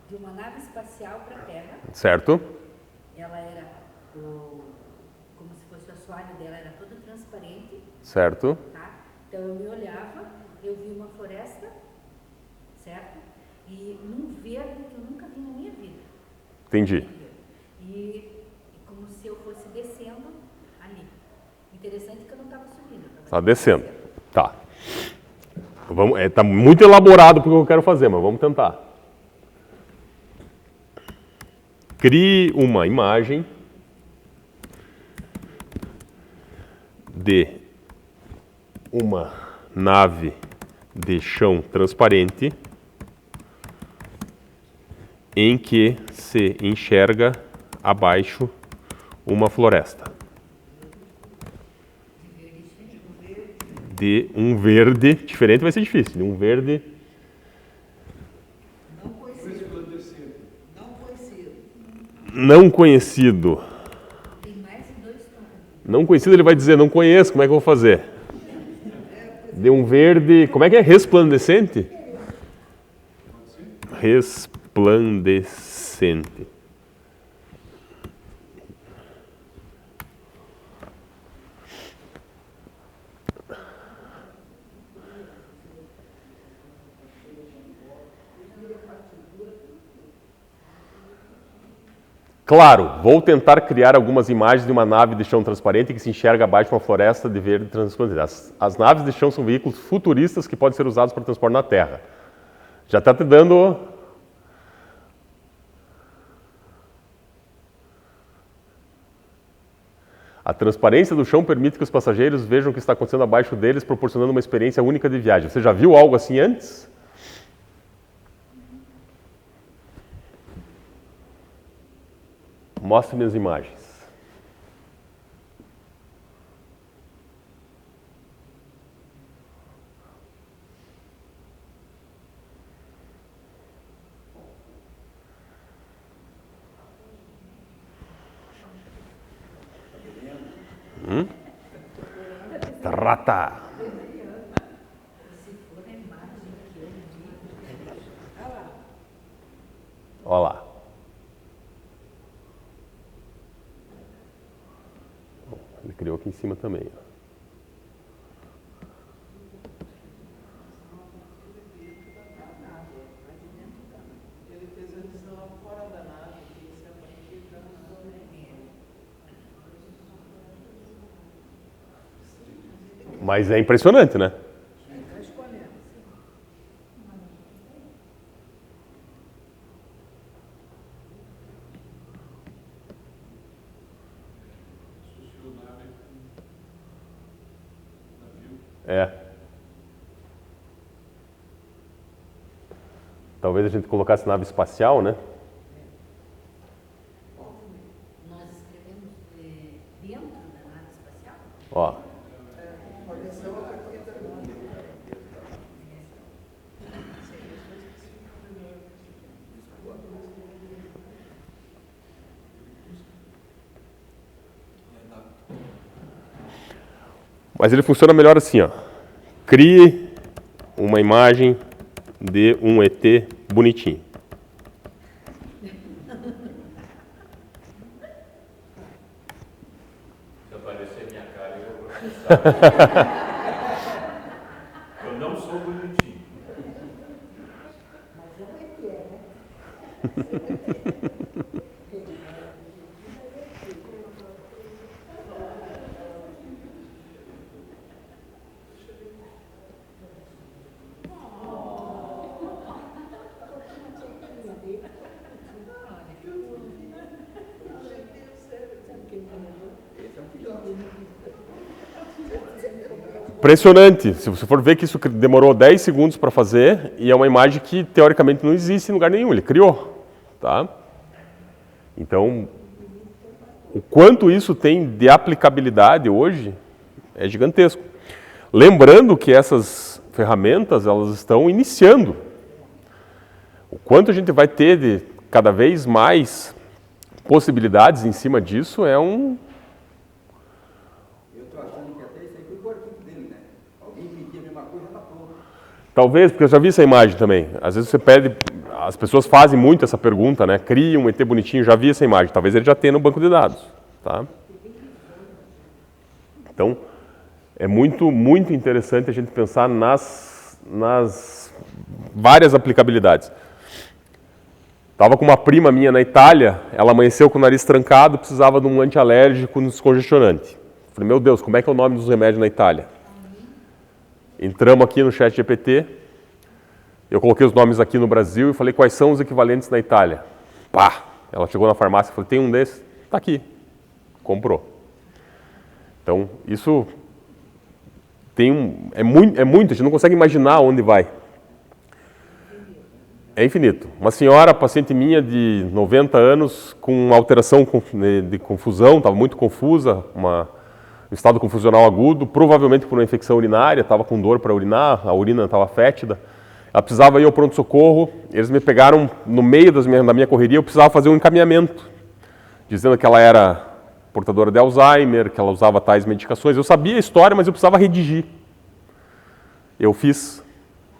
de uma nave espacial para a Terra. Certo. Ela era, como se fosse o assoalho dela, era todo transparente. Certo. Tá? Então eu me olhava, eu vi uma floresta, certo? E num verde que eu nunca vi na minha vida. Entendi. E como se eu fosse descendo ali. Interessante que eu não estava subindo. Está descendo. Tá. Tá muito elaborado para o que eu quero fazer, mas vamos tentar. Crie uma imagem de uma nave de chão transparente em que se enxerga abaixo uma floresta. De um verde diferente vai ser difícil. De um verde Não conhecido. Não conhecido. não conhecido. Tem mais de 2 tons. Não conhecido, ele vai dizer, não conheço, como é que eu vou fazer? De um verde, como é que é? Resplandecente? Resplandecente. Claro, vou tentar criar algumas imagens de uma nave de chão transparente que se enxerga abaixo de uma floresta de verde transparente. As naves de chão são veículos futuristas que podem ser usados para transporte na Terra. Já está te dando... A transparência do chão permite que os passageiros vejam o que está acontecendo abaixo deles, proporcionando uma experiência única de viagem. Você já viu algo assim antes? Mostre-me as imagens. Trata. Olha lá. Ele criou aqui em cima também. Ele fez a visão fora da nave, que isso é a Mas é impressionante, né? Está escolhendo. É. Talvez a gente colocasse nave espacial, né? Nós escrevemos dentro da nave espacial. Ó. Pode ser outra coisa. Mas ele funciona melhor assim, ó. Crie uma imagem de um ET bonitinho. Eu não sou bonitinho. Mas não é que é, né? Impressionante. Se você for ver que isso demorou 10 segundos para fazer e é uma imagem que teoricamente não existe em lugar nenhum, ele criou, tá? Então, o quanto isso tem de aplicabilidade hoje é gigantesco. Lembrando que essas ferramentas, elas estão iniciando. O quanto a gente vai ter de cada vez mais possibilidades em cima disso é um... Eu estou achando que até isso aí foi o arquivo dele, né? Alguém pedia a mesma coisa, já está pronto. Talvez, porque eu já vi essa imagem também. Às vezes você pede, as pessoas fazem muito essa pergunta, né? Cria um ET bonitinho, já vi essa imagem. Talvez ele já tenha no banco de dados, tá? Então, é muito, muito interessante a gente pensar nas várias aplicabilidades. Estava com uma prima minha na Itália, ela amanheceu com o nariz trancado, precisava de um antialérgico descongestionante. Falei, meu Deus, como é que é o nome dos remédios na Itália? Entramos aqui no ChatGPT, eu coloquei os nomes aqui no Brasil e falei quais são os equivalentes na Itália. Pá! Ela chegou na farmácia e falou, tem um desses? Está aqui. Comprou. Então, isso é muito, a gente não consegue imaginar onde vai. É infinito. Uma senhora, paciente minha de 90 anos, com alteração de confusão, estava muito confusa, um estado confusional agudo, provavelmente por uma infecção urinária, estava com dor para urinar, a urina estava fétida. Ela precisava ir ao pronto-socorro, eles me pegaram no meio da minha correria, eu precisava fazer um encaminhamento, dizendo que ela era portadora de Alzheimer, que ela usava tais medicações. Eu sabia a história, mas eu precisava redigir. Eu fiz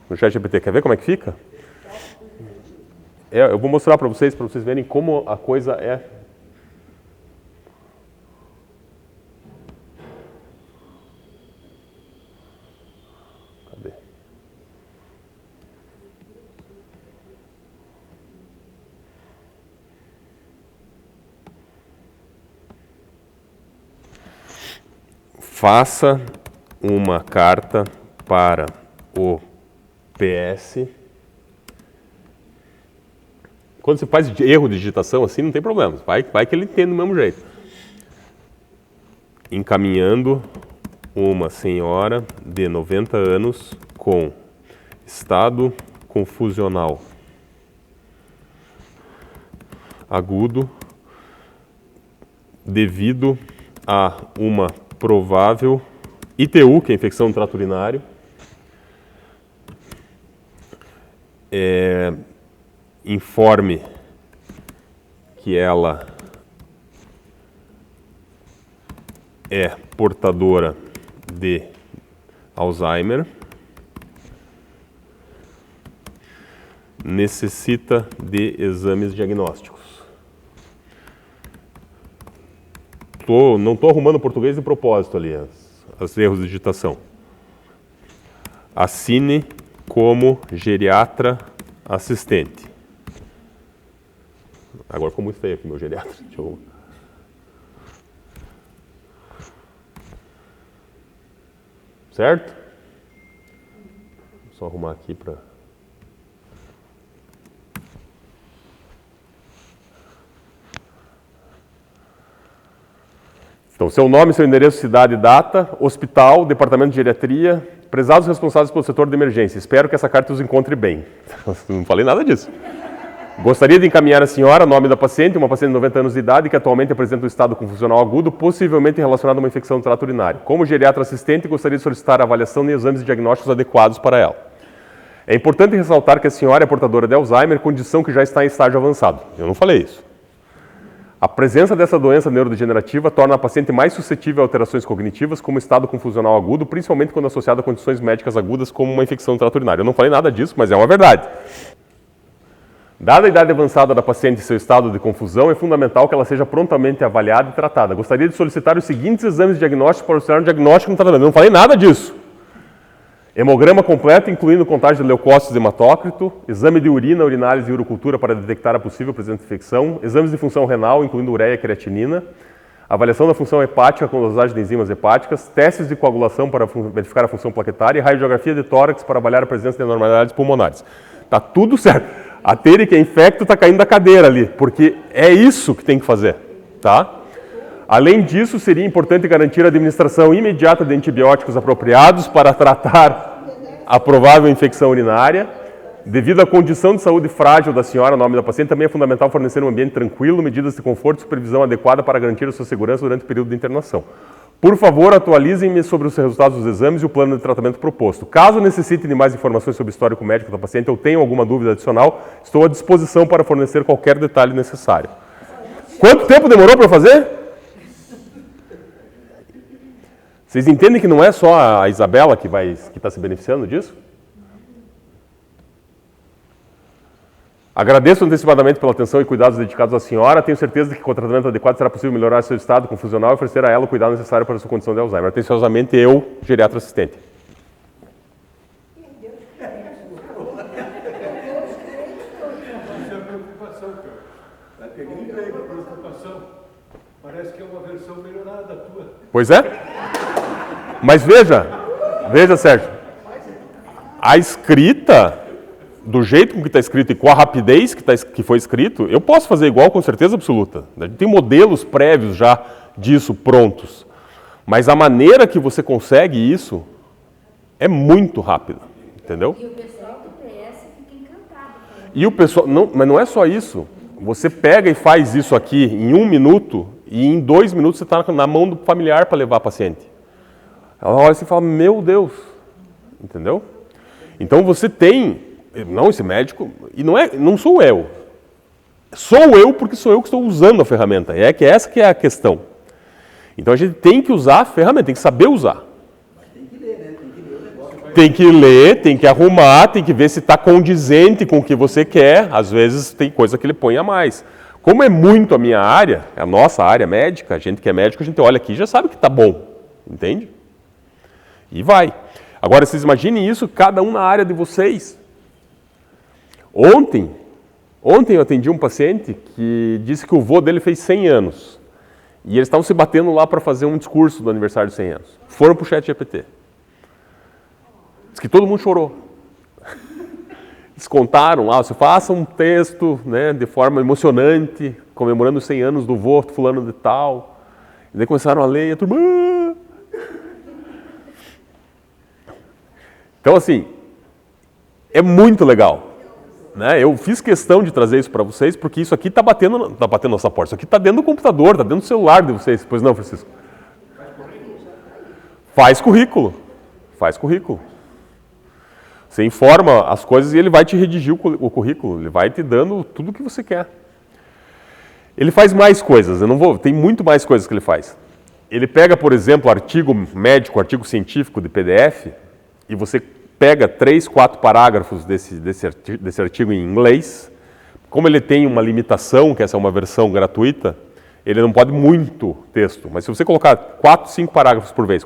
no ChatGPT. Quer ver como é que fica? Eu vou mostrar para vocês verem como a coisa é. Cadê? Faça uma carta para o PS. Quando você faz erro de digitação assim, não tem problema. Vai que ele entende do mesmo jeito. Encaminhando uma senhora de 90 anos com estado confusional agudo devido a uma provável ITU, que é infecção do trato urinário, informe que ela é portadora de Alzheimer, necessita de exames diagnósticos. Não estou arrumando português de propósito ali, os erros de digitação. Assine como geriatra assistente. Agora ficou muito feio aqui, meu geriatra. Deixa eu... Certo? Vou só arrumar aqui para... Então, seu nome, seu endereço, cidade e data, hospital, departamento de geriatria, prezados responsáveis pelo setor de emergência. Espero que essa carta os encontre bem. Não falei nada disso. Gostaria de encaminhar a senhora, nome da paciente, uma paciente de 90 anos de idade que atualmente apresenta um estado confusional agudo, possivelmente relacionado a uma infecção do trato urinário. Como geriatra assistente, gostaria de solicitar a avaliação e exames diagnósticos adequados para ela. É importante ressaltar que a senhora é portadora de Alzheimer, condição que já está em estágio avançado. Eu não falei isso. A presença dessa doença neurodegenerativa torna a paciente mais suscetível a alterações cognitivas, como estado confusional agudo, principalmente quando associada a condições médicas agudas, como uma infecção do trato urinário. Eu não falei nada disso, mas é uma verdade. Dada a idade avançada da paciente e seu estado de confusão, é fundamental que ela seja prontamente avaliada e tratada. Gostaria de solicitar os seguintes exames diagnósticos para auxiliar no diagnóstico e no tratamento. Eu não falei nada disso. Hemograma completo, incluindo contagem de leucócitos e hematócrito, exame de urina, urinálise e urocultura para detectar a possível presença de infecção, exames de função renal, incluindo ureia e creatinina, avaliação da função hepática com dosagem de enzimas hepáticas, testes de coagulação para verificar a função plaquetária e radiografia de tórax para avaliar a presença de anormalidades pulmonares. Tá tudo certo. A Tere, que é infecto, está caindo da cadeira ali, porque é isso que tem que fazer, tá? Além disso, seria importante garantir a administração imediata de antibióticos apropriados para tratar a provável infecção urinária. Devido à condição de saúde frágil da senhora, o nome da paciente, também é fundamental fornecer um ambiente tranquilo, medidas de conforto e supervisão adequada para garantir a sua segurança durante o período de internação. Por favor, atualizem-me sobre os resultados dos exames e o plano de tratamento proposto. Caso necessite de mais informações sobre o histórico médico da paciente ou tenham alguma dúvida adicional, estou à disposição para fornecer qualquer detalhe necessário. Quanto tempo demorou para fazer? Vocês entendem que não é só a Isabela que está se beneficiando disso? Agradeço antecipadamente pela atenção e cuidados dedicados à senhora. Tenho certeza de que com o tratamento adequado será possível melhorar seu estado confusional e oferecer a ela o cuidado necessário para a sua condição de Alzheimer. Atenciosamente, eu, geriatra assistente. Isso é preocupação, cara. Vai pegar emprego, preocupação. Parece que é uma versão melhorada da tua. Pois é. Mas veja, Sérgio, a escrita, do jeito com que está escrito e com a rapidez que foi escrito, eu posso fazer igual com certeza absoluta. A gente tem modelos prévios já disso prontos. Mas a maneira que você consegue isso é muito rápida, entendeu? E o pessoal do PS fica encantado. E o pessoal, não, mas não é só isso. Você pega e faz isso aqui em 1 minuto e em 2 minutos você está na mão do familiar para levar a paciente. Ela olha assim e fala, meu Deus, entendeu? Então você tem, não esse médico, e não sou eu. Sou eu porque sou eu que estou usando a ferramenta. Essa que é a questão. Então a gente tem que usar a ferramenta, tem que saber usar. Tem que ler, tem que arrumar, tem que ver se está condizente com o que você quer. Às vezes tem coisa que ele põe a mais. Como é muito a minha área, a nossa área médica, a gente que é médico, a gente olha aqui e já sabe que está bom. Entende? E vai. Agora, vocês imaginem isso, cada um na área de vocês. Ontem eu atendi um paciente que disse que o vô dele fez 100 anos. E eles estavam se batendo lá para fazer um discurso do aniversário de 100 anos. Foram para o ChatGPT. Diz que todo mundo chorou. Eles contaram lá, você faça um texto, né, de forma emocionante, comemorando os 100 anos do vô fulano de tal. E daí começaram a ler e a turma... Então, assim, é muito legal. Né? Eu fiz questão de trazer isso para vocês, porque isso aqui está batendo nossa porta. Isso aqui está dentro do computador, está dentro do celular de vocês. Pois não, Francisco? Faz currículo. Faz currículo. Você informa as coisas e ele vai te redigir o currículo. Ele vai te dando tudo o que você quer. Ele faz mais coisas. Tem muito mais coisas que ele faz. Ele pega, por exemplo, artigo médico, artigo científico de PDF, e você pega 3, 4 parágrafos desse artigo em inglês. Como ele tem uma limitação, que essa é uma versão gratuita, ele não pode muito texto. Mas se você colocar 4, 5 parágrafos por vez,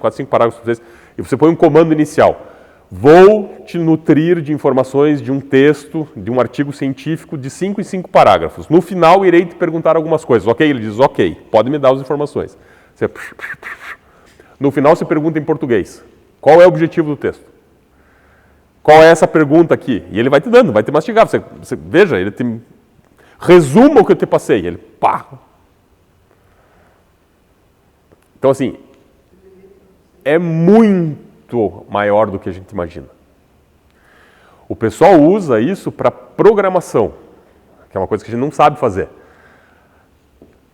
e você põe um comando inicial, vou te nutrir de informações de um texto, de um artigo científico de 5 em 5 parágrafos. No final, irei te perguntar algumas coisas. Ok? Ele diz, ok, pode me dar as informações. No final, você pergunta em português. Qual é o objetivo do texto? Qual é essa pergunta aqui? E ele vai te dando, vai te mastigar. Você veja, ele te resuma o que eu te passei. Ele, pá. Então, assim, é muito maior do que a gente imagina. O pessoal usa isso para programação, que é uma coisa que a gente não sabe fazer.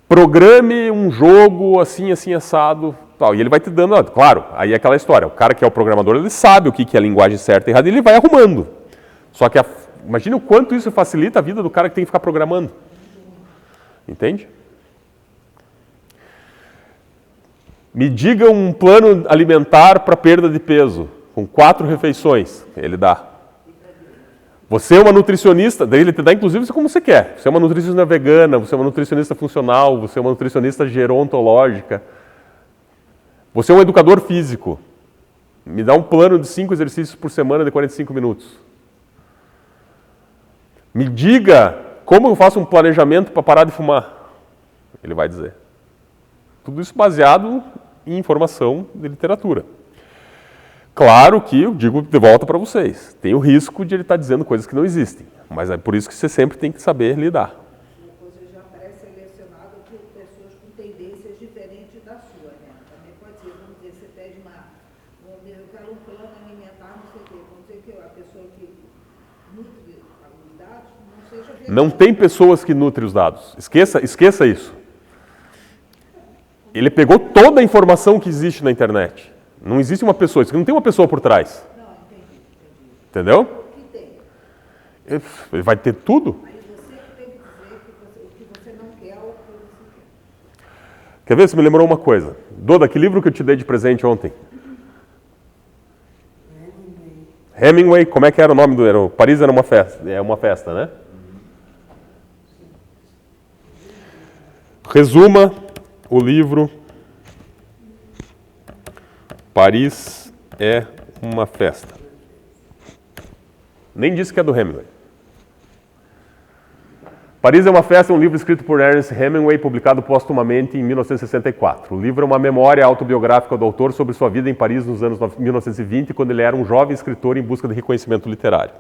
Programe um jogo assim, assim, assado, tal. E ele vai te dando, claro, aí é aquela história. O cara que é o programador, ele sabe o que é a linguagem certa e errada e ele vai arrumando. Só que, imagine o quanto isso facilita a vida do cara que tem que ficar programando. Entende? Me diga um plano alimentar para perda de peso, com 4 refeições, ele dá. Você é uma nutricionista, daí ele te dá inclusive isso como você quer. Você é uma nutricionista vegana, você é uma nutricionista funcional, você é uma nutricionista gerontológica. Você é um educador físico. Me dá um plano de 5 exercícios por semana de 45 minutos. Me diga como eu faço um planejamento para parar de fumar. Ele vai dizer. Tudo isso baseado em informação de literatura. Claro que eu digo de volta para vocês, tem o risco de ele estar dizendo coisas que não existem, mas é por isso que você sempre tem que saber lidar. Você já parece selecionado por pessoas com tendências diferentes da sua, né? Também pode ser, vamos dizer, você pede eu quero um plano alimentar, não sei o quê, vamos dizer que a pessoa que nutre os dados não seja... Não tem pessoas que nutrem os dados, esqueça isso. Ele pegou toda a informação que existe na internet. Não existe uma pessoa, isso não tem uma pessoa por trás. Não, entendi. Entendeu? O que tem? Ele vai ter tudo. Aí você tem que dizer o que você não quer ou o que você quer. Quer ver? Você me lembrou uma coisa. Doda, que livro que eu te dei de presente ontem? Hemingway, como é que era o nome do... Era, Paris era uma festa, né? Resuma o livro Paris é uma festa. Nem disse que é do Hemingway. Paris é uma festa é um livro escrito por Ernest Hemingway, publicado póstumamente em 1964. O livro é uma memória autobiográfica do autor sobre sua vida em Paris nos anos 1920, quando ele era um jovem escritor em busca de reconhecimento literário.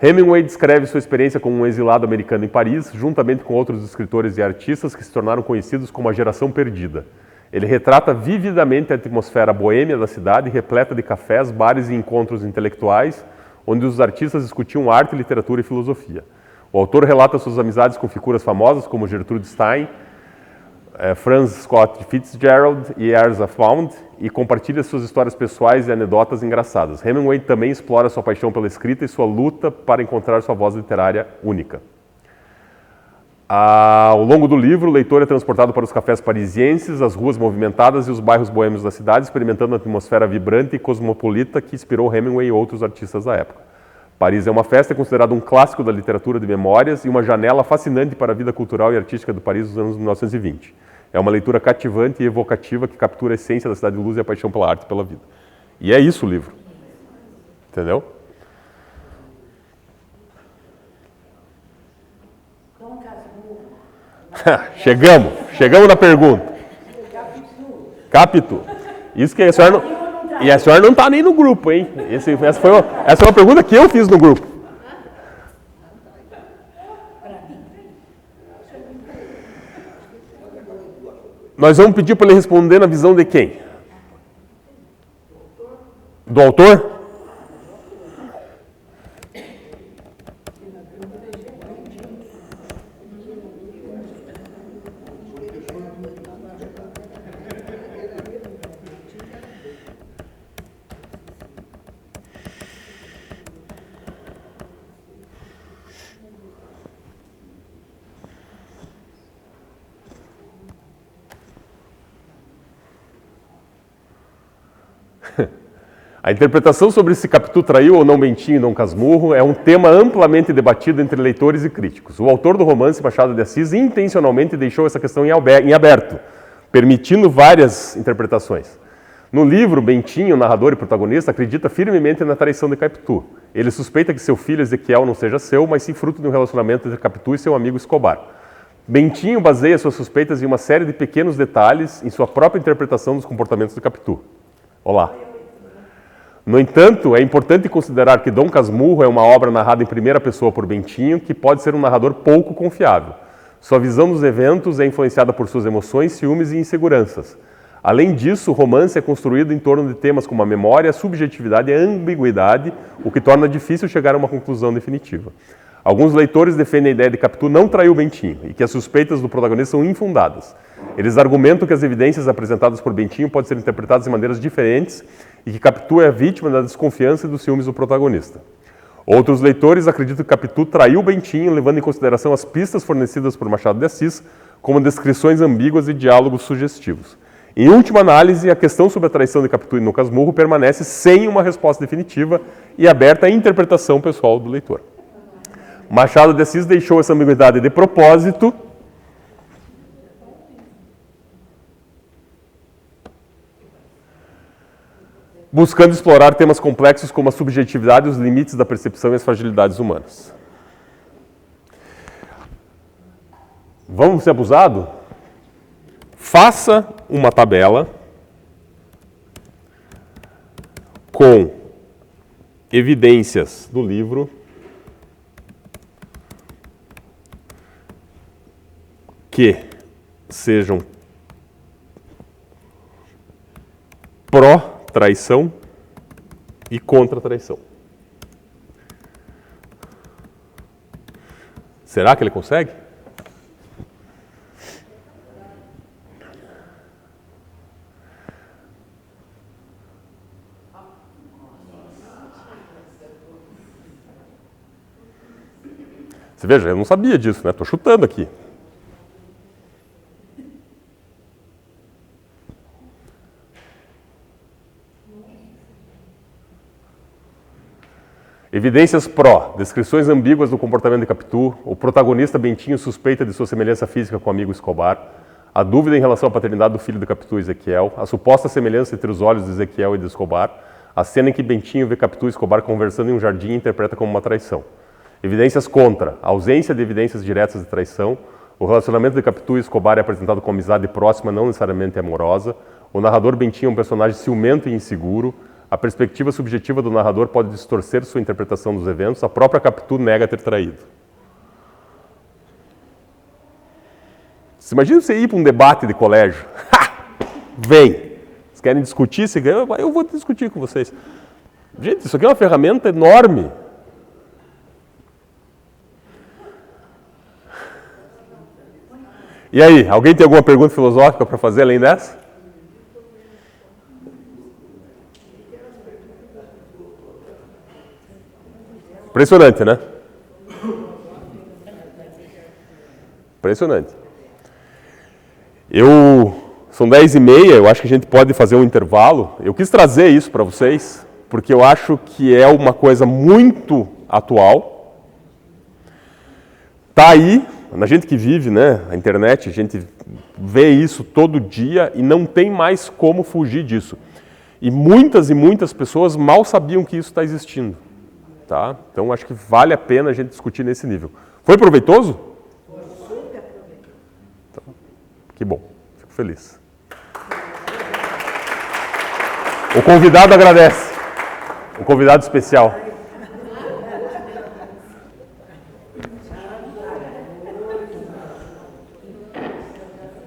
Hemingway descreve sua experiência como um exilado americano em Paris, juntamente com outros escritores e artistas que se tornaram conhecidos como a geração perdida. Ele retrata vividamente a atmosfera boêmia da cidade, repleta de cafés, bares e encontros intelectuais, onde os artistas discutiam arte, literatura e filosofia. O autor relata suas amizades com figuras famosas como Gertrude Stein, Franz Scott Fitzgerald e Asa Fount, e compartilha suas histórias pessoais e anedotas engraçadas. Hemingway também explora sua paixão pela escrita e sua luta para encontrar sua voz literária única. Ao longo do livro, o leitor é transportado para os cafés parisienses, as ruas movimentadas e os bairros boêmios da cidade, experimentando a atmosfera vibrante e cosmopolita que inspirou Hemingway e outros artistas da época. Paris é uma festa, é considerado um clássico da literatura de memórias e uma janela fascinante para a vida cultural e artística do Paris dos anos 1920. É uma leitura cativante e evocativa que captura a essência da cidade de luz e a paixão pela arte e pela vida. E é isso o livro. Entendeu? Chegamos na pergunta. Capitu. Isso que a senhora não... E a senhora não está nem no grupo, hein? Essa foi uma pergunta que eu fiz no grupo. Nós vamos pedir para ele responder na visão de quem? Do autor? A interpretação sobre se Capitu traiu ou não Bentinho e Dom Casmurro é um tema amplamente debatido entre leitores e críticos. O autor do romance, Machado de Assis, intencionalmente deixou essa questão em aberto, permitindo várias interpretações. No livro, Bentinho, narrador e protagonista, acredita firmemente na traição de Capitu. Ele suspeita que seu filho Ezequiel não seja seu, mas sim fruto de um relacionamento entre Capitu e seu amigo Escobar. Bentinho baseia suas suspeitas em uma série de pequenos detalhes em sua própria interpretação dos comportamentos de Capitu. Olá. No entanto, é importante considerar que Dom Casmurro é uma obra narrada em primeira pessoa por Bentinho, que pode ser um narrador pouco confiável. Sua visão dos eventos é influenciada por suas emoções, ciúmes e inseguranças. Além disso, o romance é construído em torno de temas como a memória, a subjetividade e a ambiguidade, o que torna difícil chegar a uma conclusão definitiva. Alguns leitores defendem a ideia de que Capitu não traiu Bentinho e que as suspeitas do protagonista são infundadas. Eles argumentam que as evidências apresentadas por Bentinho podem ser interpretadas de maneiras diferentes e que Capitu é a vítima da desconfiança e dos ciúmes do protagonista. Outros leitores acreditam que Capitu traiu Bentinho, levando em consideração as pistas fornecidas por Machado de Assis, como descrições ambíguas e diálogos sugestivos. Em última análise, a questão sobre a traição de Capitu e no Casmurro permanece sem uma resposta definitiva e aberta à interpretação pessoal do leitor. Machado de Assis deixou essa ambiguidade de propósito buscando explorar temas complexos como a subjetividade, os limites da percepção e as fragilidades humanas. Vamos ser abusados? Faça uma tabela com evidências do livro que sejam pró-traição e contra-traição. Será que ele consegue? Você veja, eu não sabia disso, né? Estou chutando aqui. Evidências pró, descrições ambíguas do comportamento de Capitu, o protagonista Bentinho suspeita de sua semelhança física com o amigo Escobar, a dúvida em relação à paternidade do filho de Capitu, Ezequiel, a suposta semelhança entre os olhos de Ezequiel e de Escobar, a cena em que Bentinho vê Capitu e Escobar conversando em um jardim e interpreta como uma traição. Evidências contra, a ausência de evidências diretas de traição, o relacionamento de Capitu e Escobar é apresentado como amizade próxima, não necessariamente amorosa, o narrador Bentinho é um personagem ciumento e inseguro, a perspectiva subjetiva do narrador pode distorcer sua interpretação dos eventos, a própria Capitu nega ter traído. Você imagina você ir para um debate de colégio? Vem! Vocês querem discutir? Eu vou discutir com vocês. Gente, isso aqui é uma ferramenta enorme. E aí, alguém tem alguma pergunta filosófica para fazer além dessa? Impressionante, né? Impressionante. São 10h30, eu acho que a gente pode fazer um intervalo. Eu quis trazer isso para vocês, porque eu acho que é uma coisa muito atual. Está aí, a gente que vive, né, a internet, a gente vê isso todo dia e não tem mais como fugir disso. E muitas pessoas mal sabiam que isso está existindo. Tá? Então, acho que vale a pena a gente discutir nesse nível. Foi proveitoso? Foi super proveitoso. Então, que bom, fico feliz. O convidado agradece. O convidado especial.